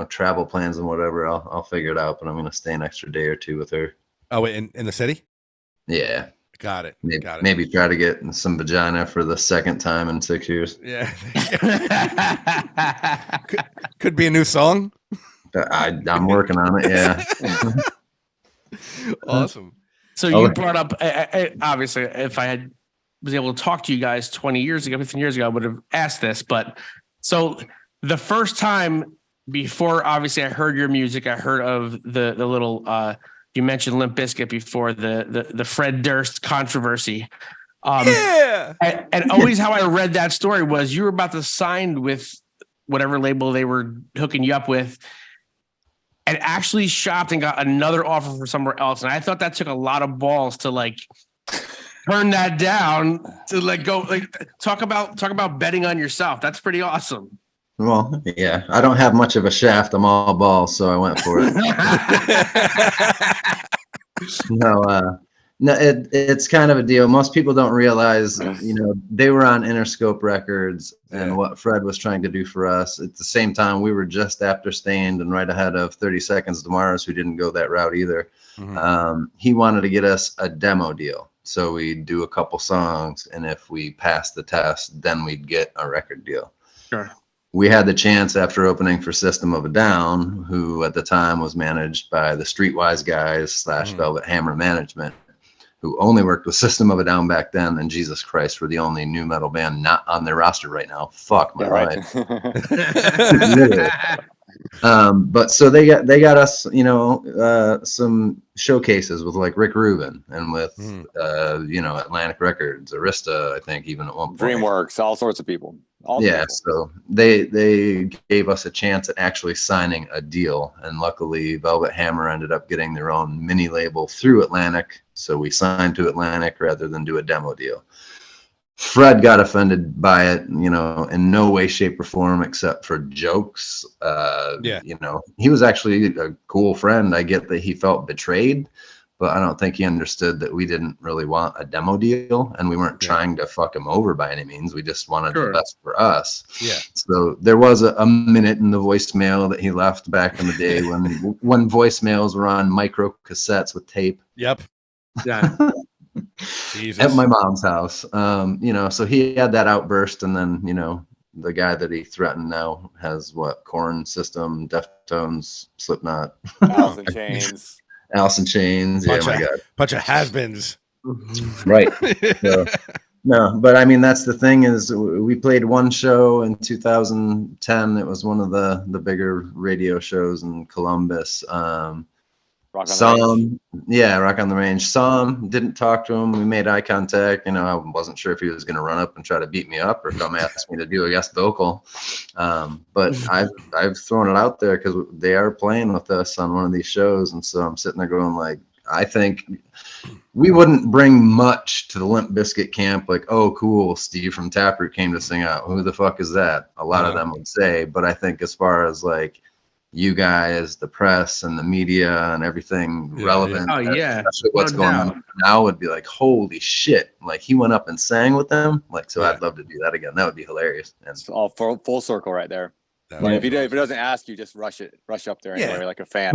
travel plans and whatever, I'll figure it out. But I'm going to stay an extra day or two with her. Oh, wait, in the city? Yeah. Got it. Maybe try to get some vagina for the second time in 6 years. Yeah. could be a new song. I'm working on it. Yeah. Awesome. So you brought up, obviously, if I was able to talk to you guys 20 years ago, 15 years ago, I would have asked this. But so the first time before, obviously, I heard your music, I heard of the little, you mentioned Limp Bizkit before, the Fred Durst controversy. And always how I read that story was you were about to sign with whatever label they were hooking you up with, and actually shopped and got another offer for somewhere else. And I thought that took a lot of balls to turn that down, to go talk about betting on yourself. That's pretty awesome. Well, yeah, I don't have much of a shaft. I'm all balls, so I went for it. No, it's kind of a deal. Most people don't realize, they were on Interscope Records, and what Fred was trying to do for us. At the same time, we were just after Stained and right ahead of 30 Seconds to Mars, who didn't go that route either. He wanted to get us a demo deal. So we'd do a couple songs, and if we passed the test, then we'd get a record deal. Sure. We had the chance after opening for System of a Down, who at the time was managed by the Streetwise guys / Velvet Hammer Management, who only worked with System of a Down back then, and Jesus Christ, we're the only new metal band not on their roster right now. Fuck my life. But so they got us, some showcases with like Rick Rubin and with Atlantic Records, Arista, I think even at one point. DreamWorks, all sorts of people. So they gave us a chance at actually signing a deal, and luckily Velvet Hammer ended up getting their own mini label through Atlantic, so we signed to Atlantic rather than do a demo deal. Fred got offended by it, in no way, shape, or form except for jokes. He was actually a cool friend. I get that he felt betrayed, but I don't think he understood that we didn't really want a demo deal, and we weren't trying to fuck him over by any means. We just wanted the best for us. Yeah. So there was a minute in the voicemail that he left back in the day when voicemails were on micro cassettes with tape. Yep. Yeah. Jesus. At my mom's house. So he had that outburst, and then, the guy that he threatened now has Korn, System, Deftones, Slipknot, Alice in Chains. Alice in Chains. Yeah, my God. Bunch of has-beens. Right. So, no, but I mean, that's the thing is we played one show in 2010. It was one of the bigger radio shows in Columbus. Rock on the Range. Saw him, didn't talk to him. We made eye contact. I wasn't sure if he was going to run up and try to beat me up or come ask me to do a guest vocal. But I've thrown it out there because they are playing with us on one of these shows. And so I'm sitting there going like, I think we wouldn't bring much to the Limp Bizkit camp. Like, oh, cool, Steve from Taproot came to sing out. Who the fuck is that? A lot of them would say. But I think as far as like, you guys, the press and the media and everything relevant. Oh yeah. Especially what's going on now would be like, holy shit. Like he went up and sang with them. Like, so I'd love to do that again. That would be hilarious. And it's all full circle right there. If he doesn't ask you, just rush up there anyway, like a fan.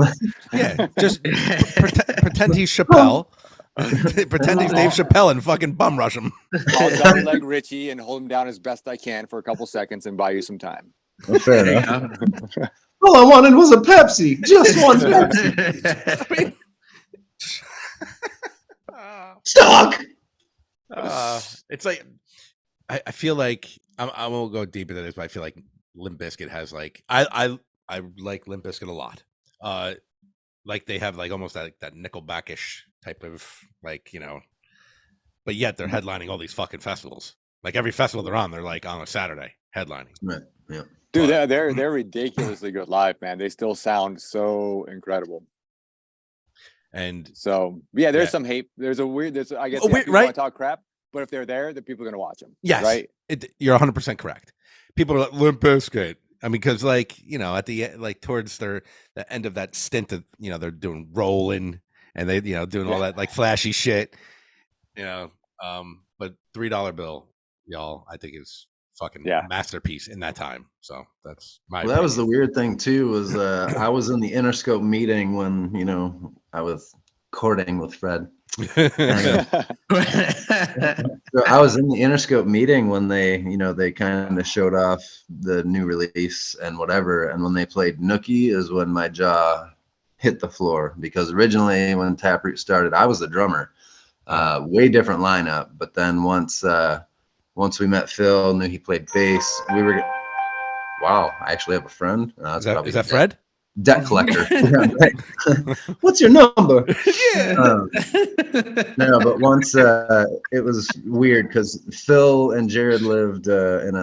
Just pretend he's Chappelle. Pretend he's Dave Chappelle and fucking bum rush him. I'll double leg Richie and hold him down as best I can for a couple seconds and buy you some time. Well, fair enough. All I wanted was a Pepsi. Just one Pepsi. Stuck. It's like I feel like I won't go deep into this, but I feel like Limp Bizkit has like I like Limp Bizkit a lot. Like they have like almost that Nickelback-ish type of like, but yet they're headlining all these fucking festivals. Like every festival they're on, they're like on a Saturday headlining. Right. Yeah. Dude, they're ridiculously good live, man. They still sound so incredible. And so, there's some hate. There's I guess people want to talk crap, but if they're there, the people are going to watch them. Yes, right. You're 100% correct. People are like Limp Bizkit. I mean, because like at the like towards the end of that stint of they're doing Rolling and they doing all that like flashy shit. But $3 bill, y'all, I think is fucking masterpiece in that time. So that's my that was the weird thing too, was I was in the Interscope meeting when I was courting with Fred. So I was in the Interscope meeting when they kind of showed off the new release and whatever, and when they played Nookie is when my jaw hit the floor, because originally when Taproot started I was the drummer. Way different lineup, but then once we met Phil, knew he played bass, wow, I actually have a friend. Is that Fred? Debt collector. What's your number? No, but once it was weird because Phil and Jared lived in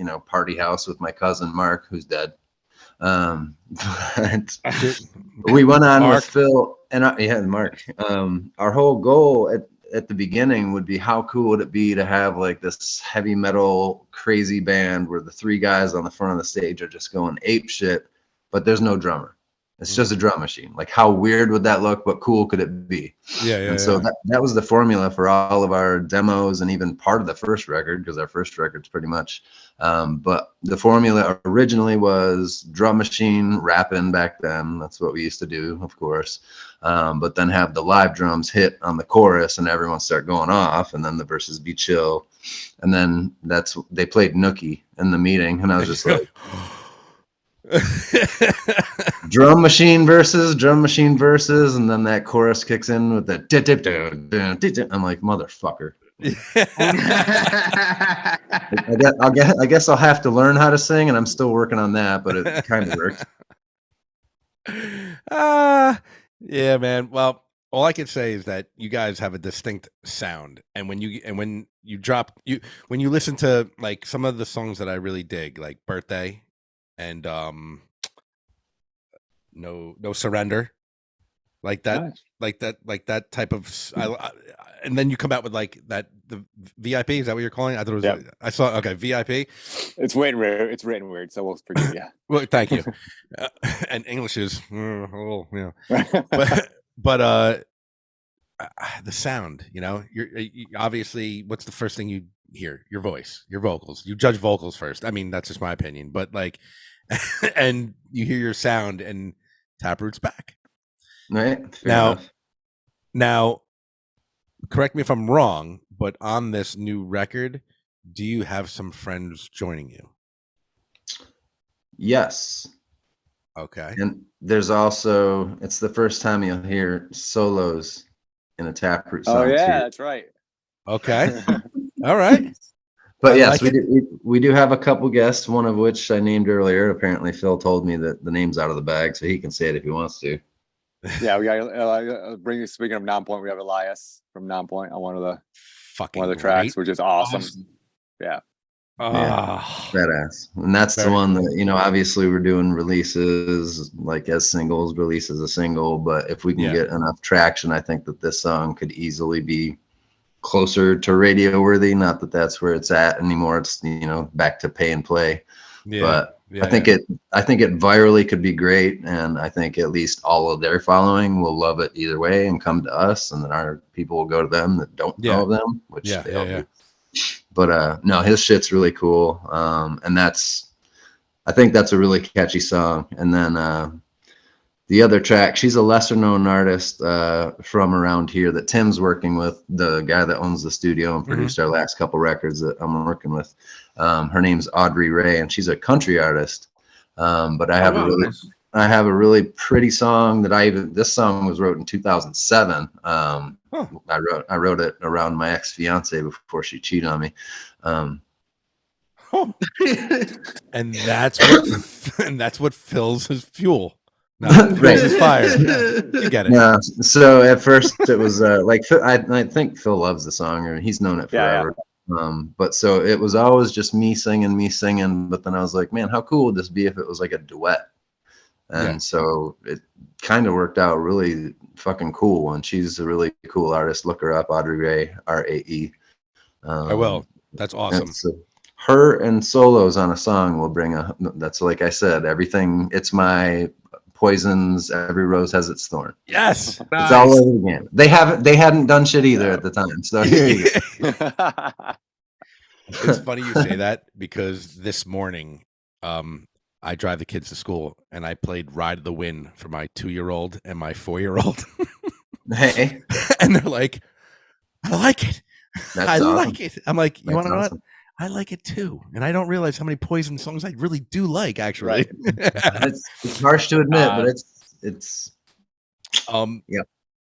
a party house with my cousin Mark, who's dead. We went on with Phil and Mark. Our whole goal at the beginning would be, how cool would it be to have like this heavy metal crazy band where the three guys on the front of the stage are just going ape shit, but there's no drummer. It's just a drum machine. Like, how weird would that look? But cool could it be? And so that was the formula for all of our demos and even part of the first record, because our first record's pretty much. But the formula originally was drum machine rapping back then. That's what we used to do, of course. But then have the live drums hit on the chorus and everyone start going off, and then the verses be chill. And then they played Nookie in the meeting, and I was just like, drum machine verses, and then that chorus kicks in with the dip dip dip dip. I'm like, motherfucker. I guess I'll have to learn how to sing, and I'm still working on that, but it kind of works. Yeah, man. Well, all I can say is that you guys have a distinct sound, and when you listen to like some of the songs that I really dig, like Birthday and no surrender, like that, Nice. like that type of and then you come out with like that, the VIP, is that what you're calling it? I thought it was Yep. I saw, okay, VIP. It's written weird, so we'll forgive you. Well, thank you. And English is but the sound, you obviously, what's the first thing you hear? Your voice, your vocals. You judge vocals first. I mean, that's just my opinion, but like, and you hear your sound, and Taproot's back. Right. Fair enough. Now, correct me if I'm wrong, but on this new record, do you have some friends joining you? Yes. Okay. And there's also, it's the first time you'll hear solos in a Taproot song. Oh yeah, too. that's right. Okay. All right. But I yes, like we do have a couple guests, one of which I named earlier. Apparently Phil told me that the name's out of the bag, so he can say it if he wants to. Yeah, we got speaking of Non-Point, we have Elias from Non-Point on one of the tracks, which is awesome. Yeah. Badass. And that's the one that, obviously we're doing releases like as singles, release as a single, but if we can get enough traction, I think that this song could easily be closer to radio worthy. Not that that's where it's at anymore. It's, back to pay and play. But I think it virally could be great, and I think at least all of their following will love it either way and come to us, and then our people will go to them that don't know them, which they all do. But no, his shit's really cool, and I think that's a really catchy song. And then the other track, she's a lesser known artist from around here that Tim's working with, the guy that owns the studio and produced our last couple records that I'm working with. Her name's Audrey Ray, and she's a country artist. But I have a really pretty song that this song was wrote in 2007. I wrote it around my ex-fiance before she cheated on me. And that's what fills his fuel. Fills his fire. You get it. Yeah. So at first it was like I think Phil loves the song, or he's known it forever. But so it was always just me singing. But then I was like, man, how cool would this be if it was like a duet? And so it kind of worked out really fucking cool. And she's a really cool artist. Look her up, Audrey Ray, RAE. I will. That's awesome. Her and solos on a song will bring that's like I said, everything. It's my Poison's Every Rose Has Its Thorn. Yes. It's all over again. They hadn't done shit either at the time. So here you go. It's funny you say that, because this morning I drive the kids to school, and I played Ride of the Wind for my 2-year-old and my 4-year-old. Hey. And they're like, I like it. That's awesome. Like it. I'm like, you want to know what? Awesome. I like it too. And I don't realize how many Poison songs I really do like, actually. Right. It's harsh to admit, but it's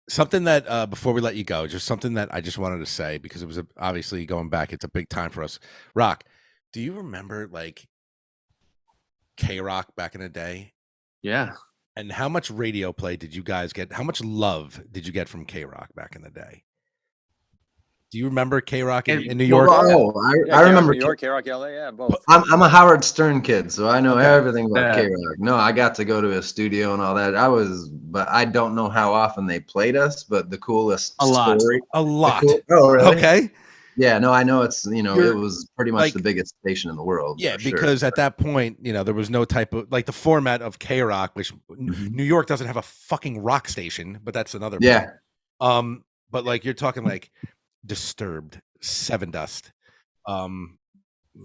something that before we let you go, just something that I just wanted to say, because it was obviously going back, it's a big time for us. Rock, do you remember like K-Rock back in the day? Yeah. And how much radio play did you guys get? How much love did you get from K-Rock back in the day? Do you remember K-Rock in New York? I remember New York, K-Rock, LA, yeah, both. I'm a Howard Stern kid, so I know everything about K-Rock. No, I got to go to his studio and all that. But I don't know how often they played us, but the coolest story. A lot. Oh, really? Okay. Yeah, no, I know it's, it You're- was pretty much like- the biggest station in the world. Yeah, for sure. because at that point, there was no type of like the format of K-Rock, which New York doesn't have a fucking rock station, but that's another. Yeah. But like you're talking like Disturbed, Seven Dust,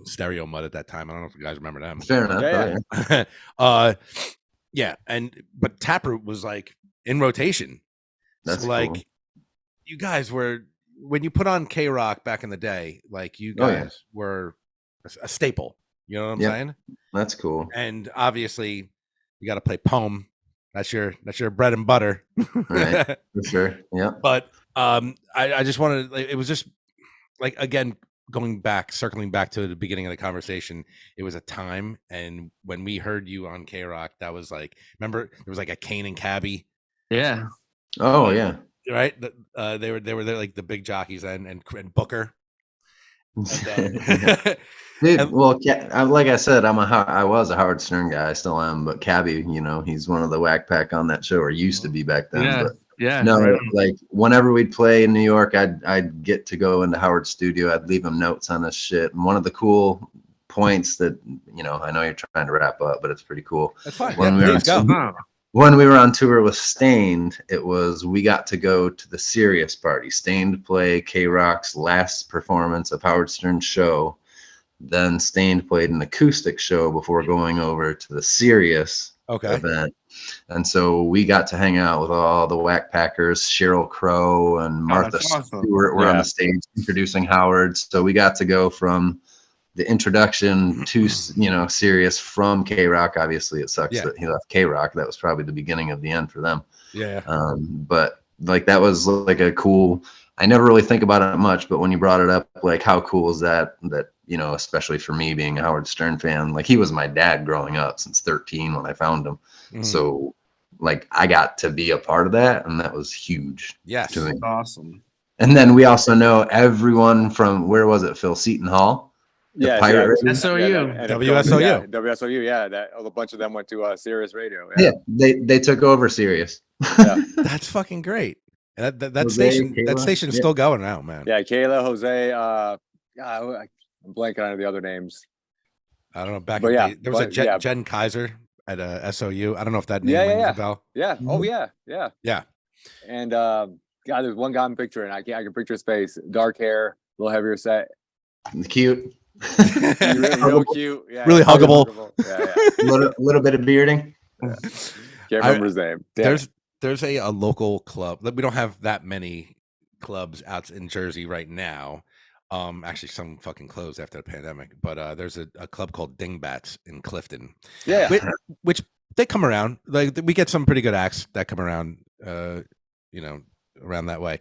Stereo Mud at that time. I don't know if you guys remember them. Fair enough. Yeah. Oh, Yeah, but Taproot was like in rotation. That's so like cool. you guys were when you put on K-Rock back in the day, like you Oh, yeah. guys were a staple. You know what I'm Yep. saying? That's cool. And obviously you got to play Poem. That's your bread and butter. Right. For sure. Yeah. But I just wanted, it was just like, again, circling back to the beginning of the conversation, it was a time. And when we heard you on K-Rock, that was like, remember there was like a Kane and Cabby, Yeah. Oh yeah. right? They were there like the big jockeys and Booker. And, Dude, well, like I said, I was a Howard Stern guy. I still am, but Cabby, he's one of the whack pack on that show, or used to be back then. Yeah. But Yeah. no, right. like whenever we'd play in New York, I'd get to go into Howard's studio. I'd leave him notes on this shit. And one of the cool points that I know you're trying to wrap up, but it's pretty cool. that's fine. When Yeah, we were please go. Oh, When we were on tour with Stained, we got to go to the Sirius party. Stained play K-Rock's last performance of Howard Stern's show. Then Stained played an acoustic show before going over to the Sirius event. And so we got to hang out with all the Whack Packers. Sheryl Crow and Martha that's awesome. Stewart were on Yeah. the stage introducing Howard. So we got to go from the introduction to Sirius from K-Rock. Obviously it sucks that he left K-Rock. That was probably the beginning of the end for them. Yeah. But like that was like a cool, I never really think about it much, but when you brought it up, like how cool is that especially for me being a Howard Stern fan, like he was my dad growing up since 13 when I found him. Mhm. So like I got to be a part of that, and that was huge Yes. to me. awesome. And then we also know everyone from, where was it, Phil? Seton Hall? The Yeah, Pirate yeah, Radio? SOU. and WSOU. Yeah, WSOU. Yeah, that a bunch of them went to Sirius Radio. Yeah, they took over Sirius. That's fucking great. And that Jose, station, Kayla, that station's yeah. still going now, man. Yeah, Kayla, Jose. I'm blanking on the other names. I don't know. Back But in yeah, the day, there was a but Jen, yeah. Jen Kaiser at SOU. I don't know if that name Yeah, yeah, rings yeah. a bell. Yeah. Oh yeah, yeah. Yeah. And God, there's one guy in the picture, and I can picture his face. Dark hair, a little heavier set. Cute. Real cute. Yeah, Really yeah, huggable. Yeah, little bit of bearding. yeah. Can't remember his name. Damn it. There's a local club. We don't have that many clubs out in Jersey right now. Actually, some fucking closed after the pandemic. But there's a club called Dingbats in Clifton. Yeah. Which they come around. Like we get some pretty good acts that come around. Around that way.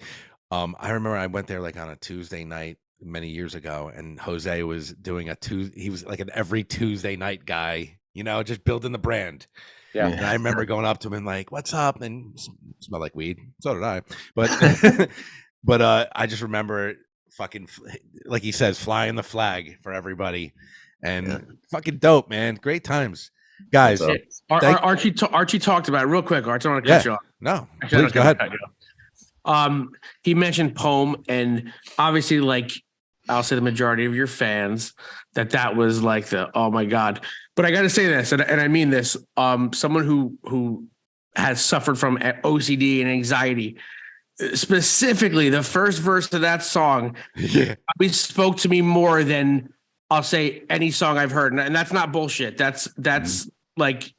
I remember I went there like on a Tuesday night many years ago, and Jose was doing he was like an every Tuesday night guy. Just building the brand. Yeah. And I remember going up to him and like, "What's up?" And smelled like weed. So did I. But I just remember fucking, like he says, flying the flag for everybody, and fucking dope, man. Great times, guys. So- Archie talked about it real quick. Archie, I don't want to cut you off. No, Actually, I'm please not go gonna ahead. cut you off. He mentioned Poem, and obviously, like I'll say the majority of your fans, that was like oh my god. But I got to say this, and I mean this. Someone who has suffered from OCD and anxiety, specifically the first verse of that song, probably spoke to me more than I'll say any song I've heard, and that's not bullshit. That's like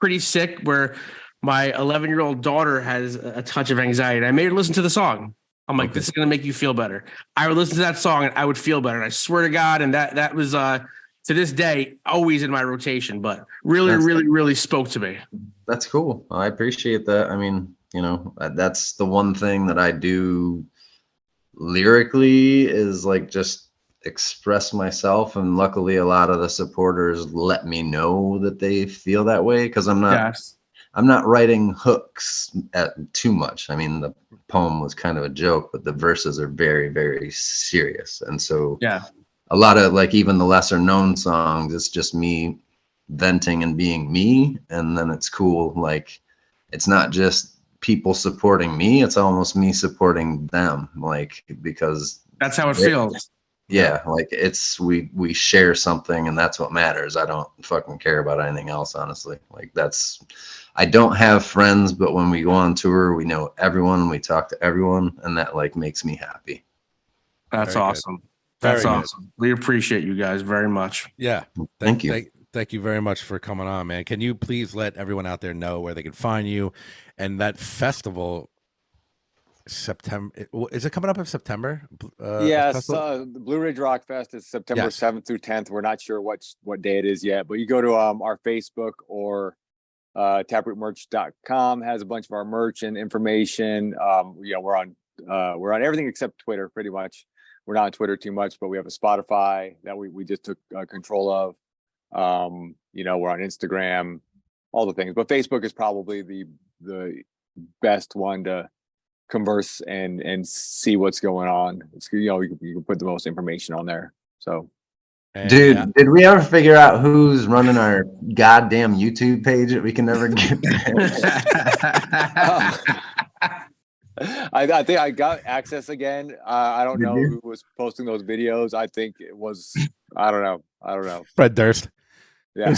pretty sick. Where my 11-year-old daughter has a touch of anxiety. I made her listen to the song. I'm like, this is gonna make you feel better. I would listen to that song and I would feel better. And I swear to God, and that was to this day always in my rotation, but really spoke to me. That's cool. I appreciate that. I mean, that's the one thing that I do lyrically is like just express myself, and luckily a lot of the supporters let me know that they feel that way, because I'm not writing hooks too much. I mean, the poem was kind of a joke, but the verses are very, very serious. And so a lot of like even the lesser known songs, it's just me venting and being me. And then it's cool. Like it's not just people supporting me, it's almost me supporting them. Like, because That's how it feels. Yeah, like we share something, and that's what matters. I don't fucking care about anything else, honestly. Like I don't have friends, but when we go on tour, we know everyone, we talk to everyone, and that like makes me happy. That's Very awesome. good. That's Very awesome. Good. We appreciate you guys very much. Yeah. Thank you. Thank you very much for coming on, man. Can you please let everyone out there know where they can find you and that festival? September, is it coming up in September? Yes, the Blue Ridge Rock Fest is September 7th through 10th. We're not sure what day it is yet, but you go to our Facebook or taprootmerch.com has a bunch of our merch and information. We're on everything except Twitter, pretty much. We're not on Twitter too much, but we have a Spotify that we just took control of. We're on Instagram, all the things, but Facebook is probably the best one to converse and see what's going on. It's you can put the most information on there. So, dude, did we ever figure out who's running our goddamn YouTube page that we can never get? I think I got access again. I don't know who was posting those videos. I think it was I don't know. Fred Durst. Yeah.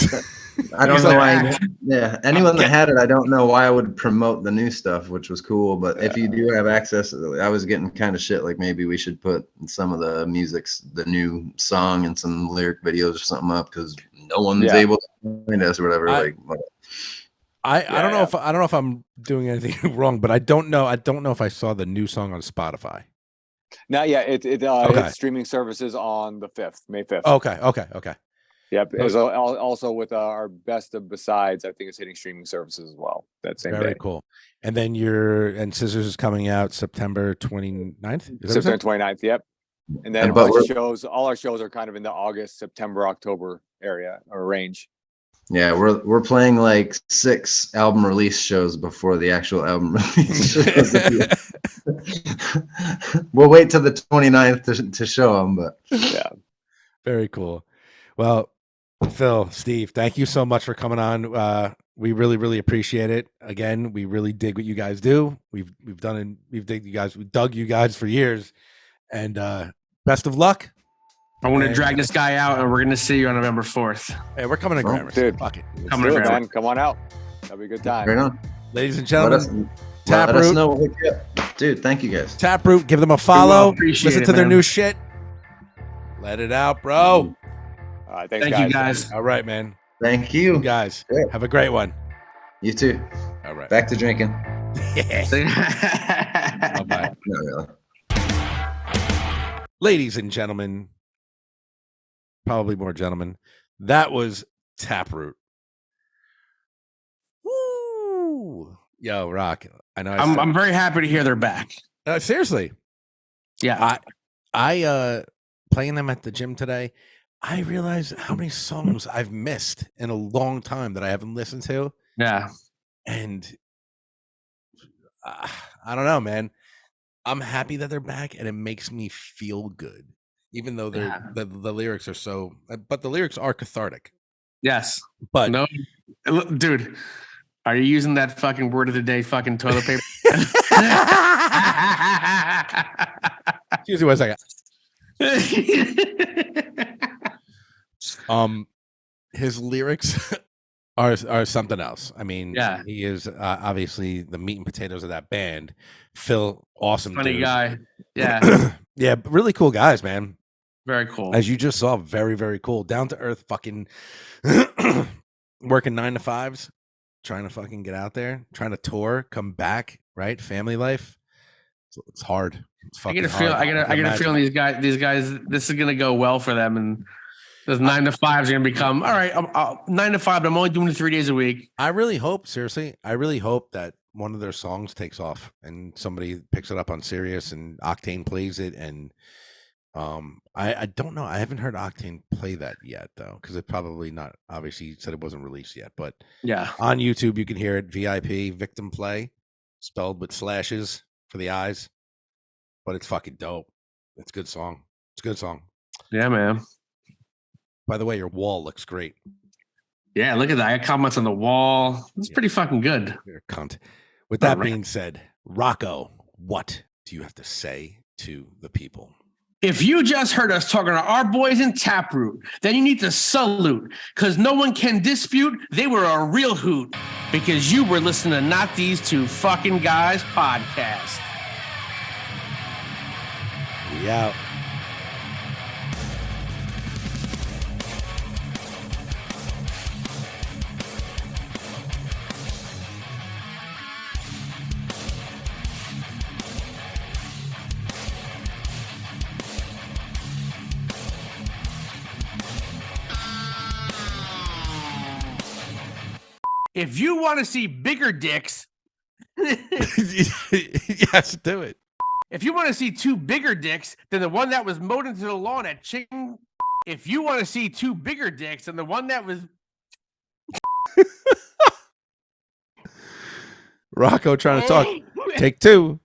I don't know why. Yeah, anyone that had it, I don't know why I would promote the new stuff, which was cool. But if you do have access, I was getting kind of shit. Like maybe we should put some of the the new song and some lyric videos or something up because no one's able to find us or whatever. I don't know if I'm doing anything wrong, but I don't know if I saw the new song on Spotify. Not yet. It's streaming services on the 5th, May 5th. Okay. Yep. It was also with our Best of Besides. I think it's hitting streaming services as well. That same day. Very cool. And then Scissors is coming out September 29th. September 29th. Yep. And then all our shows are kind of in the August, September, October area or range. Yeah, we're playing like 6 album release shows before the actual album release. We'll wait till the 29th to show them, but yeah. Very cool. Well, Phil, Steve, thank you so much for coming on. We really, really appreciate it. Again, we really dig what you guys do. We've dug you guys for years, and best of luck. I want to drag this guy out, and we're going to see you on November 4th. Hey, we're coming to Gramercy. Dude, fuck it. Man. Come on out. That'll be a good time. Right on. Ladies and gentlemen, let us know. Dude, thank you guys. Taproot, give them a follow. Listen to their new shit. Let it out, bro. All right, thank you guys. All right, man. Thank you. You guys. Have a great one. You too. All right. Back to drinking. Bye-bye. Not really. Ladies and gentlemen, probably more gentlemen, that was Taproot. Woo! Yo, Rock. I know. I'm very happy to hear they're back. Seriously. Yeah. I playing them at the gym today. I realized how many songs I've missed in a long time that I haven't listened to. Yeah. And I don't know, man. I'm happy that they're back, and it makes me feel good, even though the lyrics are so. But the lyrics are cathartic. Yes. But no, dude, are you using that fucking word of the day, fucking toilet paper? Excuse me 1 second. His lyrics are something else. I mean, he is obviously the meat and potatoes of that band. Phil, awesome, funny dude. guy. Yeah, yeah, really cool guys, man. Very cool. As you just saw, very, very cool. Down to earth, fucking working 9 to 5s, trying to fucking get out there, trying to tour, come back, right? Family life. It's hard. It's fucking hard. I get a feeling these guys, this is gonna go well for them, and those 9 to 5s are gonna become all right. I'm 9 to 5, but I'm only doing it 3 days a week. I really hope, seriously, that one of their songs takes off and somebody picks it up on Sirius and Octane plays it. And I don't know. I haven't heard Octane play that yet though, because it probably not. Obviously, he said it wasn't released yet, but yeah, on YouTube you can hear it. VIP Victim Play, spelled with slashes for the eyes, but it's fucking dope. It's a good song. It's a good song. Yeah, man. By the way, your wall looks great. Yeah, look at that. I got comments on the wall. It's pretty fucking good. You're a cunt. With that being said, Rocco, what do you have to say to the people? If you just heard us talking to our boys in Taproot, then you need to salute, because no one can dispute they were a real hoot, because you were listening to Not These Two Fucking Guys podcast. We out. If you want to see bigger dicks, Yes, do it. if you want to see two bigger dicks than the one that was mowed into the lawn at Ching, if you want to see two bigger dicks than the one that was Rocco trying to talk. Take two.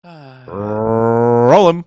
Roll him.